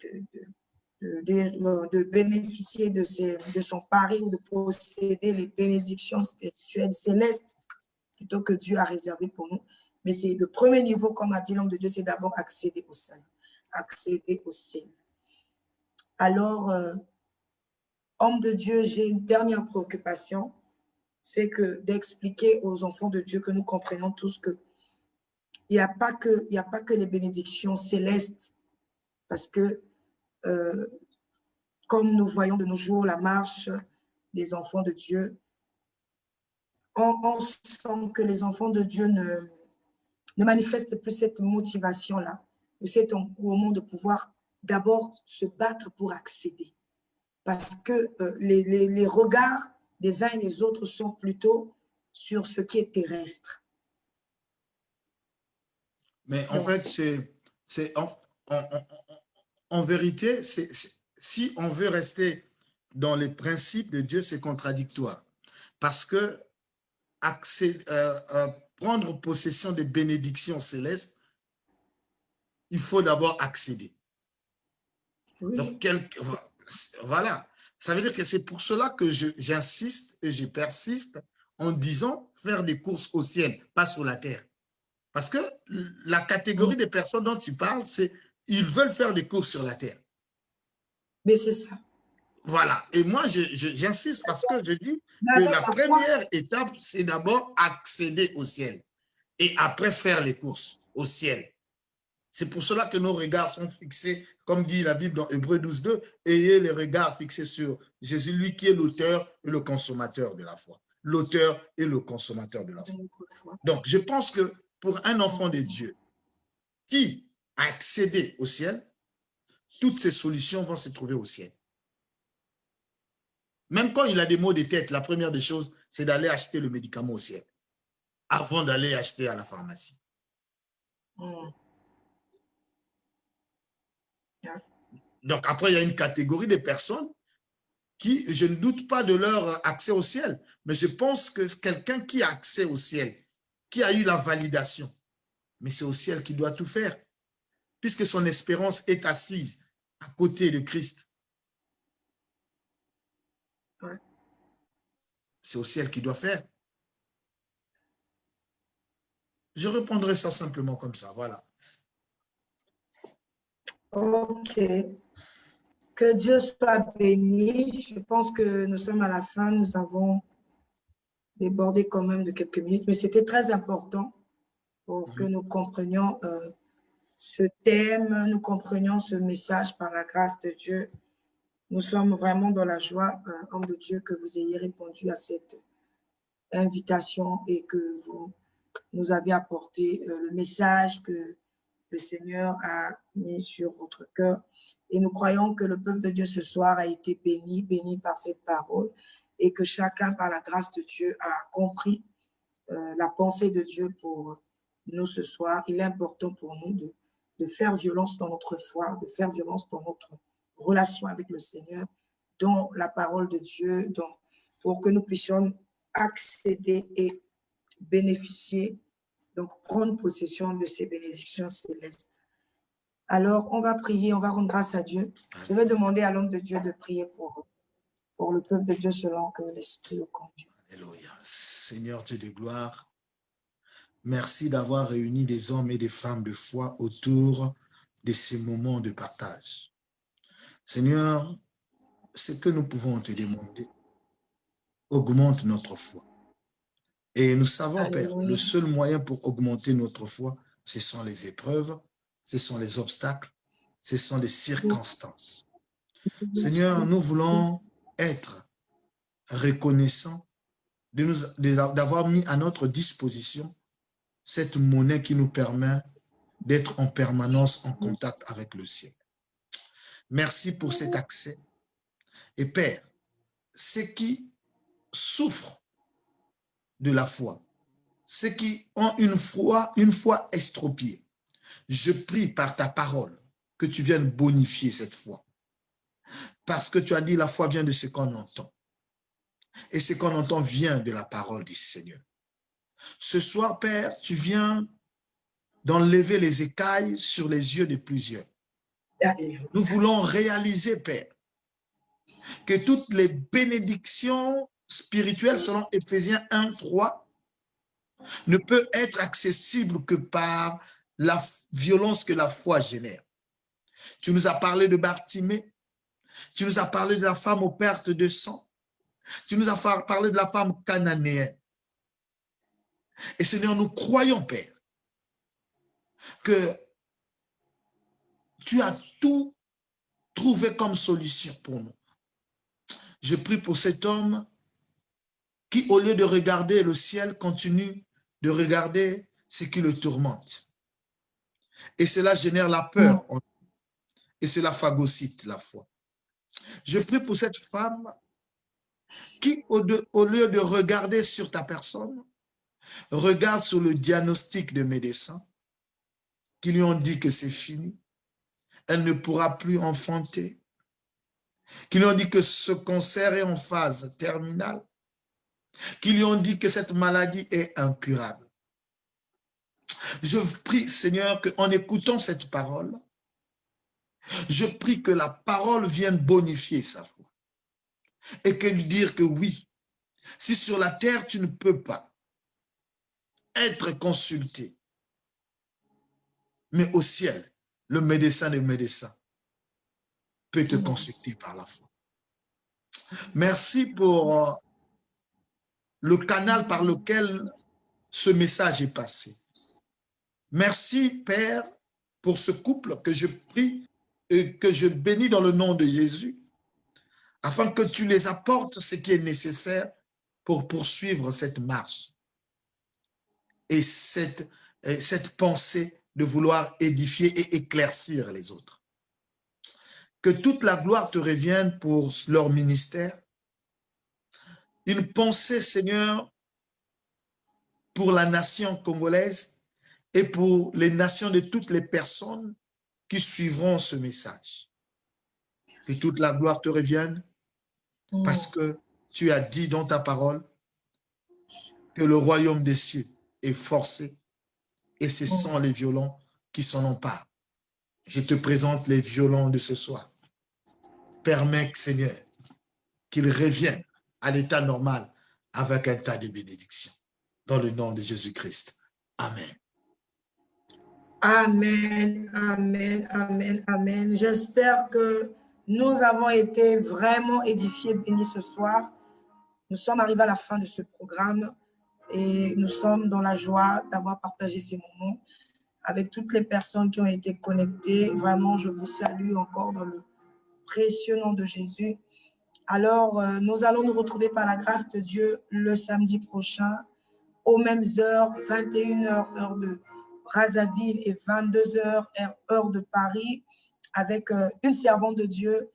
bénéficier de son pari ou de posséder les bénédictions spirituelles célestes plutôt que Dieu a réservé pour nous, mais c'est le premier niveau, comme a dit l'homme de Dieu, c'est d'abord accéder au ciel. Accéder au ciel. Alors, homme de Dieu, j'ai une dernière préoccupation, c'est que d'expliquer aux enfants de Dieu que nous comprenons tous que il n'y a pas que les bénédictions célestes, parce que comme nous voyons de nos jours la marche des enfants de Dieu, on sent que les enfants de Dieu ne manifestent plus cette motivation-là, ou cet engouement de pouvoir d'abord se battre pour accéder. Parce que les regards des uns et des autres sont plutôt sur ce qui est terrestre. Mais en fait, en vérité, si on veut rester dans les principes de Dieu, c'est contradictoire. Parce que prendre possession des bénédictions célestes, il faut d'abord accéder. Oui. Donc, voilà. Ça veut dire que c'est pour cela que j'insiste et je persiste en disant faire des courses au ciel, pas sur la terre. Parce que la catégorie des personnes dont tu parles, c'est ils veulent faire des courses sur la terre. Mais c'est ça. Voilà. Et moi, j'insiste parce que je dis que la première étape, c'est d'abord accéder au ciel et après faire les courses au ciel. C'est pour cela que nos regards sont fixés, comme dit la Bible dans Hébreux 12:2, ayez les regards fixés sur Jésus, lui qui est l'auteur et le consommateur de la foi. L'auteur et le consommateur de la foi. Donc, je pense que pour un enfant de Dieu qui a accédé au ciel, toutes ces solutions vont se trouver au ciel. Même quand il a des maux de tête, la première des choses, c'est d'aller acheter le médicament au ciel avant d'aller acheter à la pharmacie. Donc après, il y a une catégorie de personnes qui, je ne doute pas de leur accès au ciel, mais je pense que quelqu'un qui a accès au ciel, qui a eu la validation, mais c'est au ciel qu'il doit tout faire, puisque son espérance est assise à côté de Christ. Ouais. C'est au ciel qu'il doit faire. Je répondrai ça simplement comme ça, voilà. Ok. Que Dieu soit béni. Je pense que nous sommes à la fin. Nous avons débordé quand même de quelques minutes, mais c'était très important pour que nous comprenions ce thème, nous comprenions ce message par la grâce de Dieu. Nous sommes vraiment dans la joie, homme de Dieu, que vous ayez répondu à cette invitation et que vous nous avez apporté le message que le Seigneur a mis sur votre cœur. Et nous croyons que le peuple de Dieu ce soir a été béni, béni par cette parole et que chacun, par la grâce de Dieu, a compris la pensée de Dieu pour nous ce soir. Il est important pour nous de faire violence dans notre foi, de faire violence dans notre relation avec le Seigneur, dans la parole de Dieu, pour que nous puissions accéder et bénéficier, donc prendre possession de ces bénédictions célestes. Alors, on va prier, on va rendre grâce à Dieu. Je vais demander à l'homme de Dieu de prier pour le peuple de Dieu selon que l'Esprit le conduit. Alléluia. Seigneur Dieu de gloire, merci d'avoir réuni des hommes et des femmes de foi autour de ces moments de partage. Seigneur, ce que nous pouvons te demander augmente notre foi. Et nous savons, Alléluia. Père, le seul moyen pour augmenter notre foi, ce sont les épreuves, ce sont les obstacles, ce sont les circonstances. Seigneur, nous voulons être reconnaissants d'avoir mis à notre disposition cette monnaie qui nous permet d'être en permanence en contact avec le ciel. Merci pour cet accès. Et Père, ceux qui souffrent de la foi, ceux qui ont une foi estropiée. Je prie par ta parole que tu viennes bonifier cette foi. Parce que tu as dit la foi vient de ce qu'on entend. Et ce qu'on entend vient de la parole du Seigneur. Ce soir, Père, tu viens d'enlever les écailles sur les yeux de plusieurs. Nous voulons réaliser, Père, que toutes les bénédictions spirituelles selon Éphésiens 1, 3 ne peuvent être accessibles que par la violence que la foi génère. Tu nous as parlé de Bartimée, tu nous as parlé de la femme aux pertes de sang, tu nous as parlé de la femme cananéenne. Et Seigneur, nous croyons, Père, que tu as tout trouvé comme solution pour nous. Je prie pour cet homme qui, au lieu de regarder le ciel, continue de regarder ce qui le tourmente. Et cela génère la peur. Et cela phagocyte la foi. Je prie pour cette femme qui, au lieu de regarder sur ta personne, regarde sur le diagnostic de médecins qui lui ont dit que c'est fini. Elle ne pourra plus enfanter. Qui lui ont dit que ce cancer est en phase terminale. Qui lui ont dit que cette maladie est incurable. Je prie, Seigneur, qu'en écoutant cette parole, je prie que la parole vienne bonifier sa foi. Et que lui dire que oui, si sur la terre tu ne peux pas être consulté, mais au ciel, le médecin des médecins peut te consulter par la foi. Merci pour le canal par lequel ce message est passé. Merci, Père, pour ce couple que je prie et que je bénis dans le nom de Jésus, afin que tu les apportes ce qui est nécessaire pour poursuivre cette marche et cette pensée de vouloir édifier et éclaircir les autres. Que toute la gloire te revienne pour leur ministère. Une pensée, Seigneur, pour la nation congolaise et pour les nations de toutes les personnes qui suivront ce message. Que toute la gloire te revienne parce que tu as dit dans ta parole que le royaume des cieux est forcé et ce sont les violents qui s'en emparent. Je te présente les violents de ce soir. Permets, Seigneur, qu'ils reviennent à l'état normal avec un tas de bénédictions. Dans le nom de Jésus-Christ. Amen. Amen, amen, amen, amen. J'espère que nous avons été vraiment édifiés, bénis ce soir. Nous sommes arrivés à la fin de ce programme et nous sommes dans la joie d'avoir partagé ces moments avec toutes les personnes qui ont été connectées. Vraiment, je vous salue encore dans le précieux nom de Jésus. Alors, nous allons nous retrouver par la grâce de Dieu le samedi prochain, aux mêmes heures, 21h, heure de Brazzaville et 22h, heure de Paris, avec une servante de Dieu,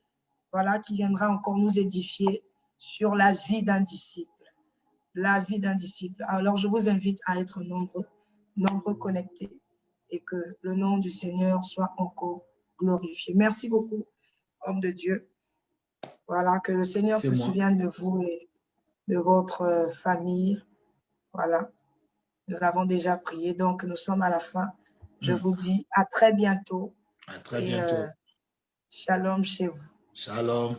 voilà, qui viendra encore nous édifier sur la vie d'un disciple. La vie d'un disciple. Alors, je vous invite à être nombreux connectés et que le nom du Seigneur soit encore glorifié. Merci beaucoup, homme de Dieu. Voilà, que le Seigneur se souvienne de vous et de votre famille. Voilà, nous avons déjà prié, donc nous sommes à la fin. Je vous dis à très bientôt. À très bientôt. Shalom chez vous. Shalom.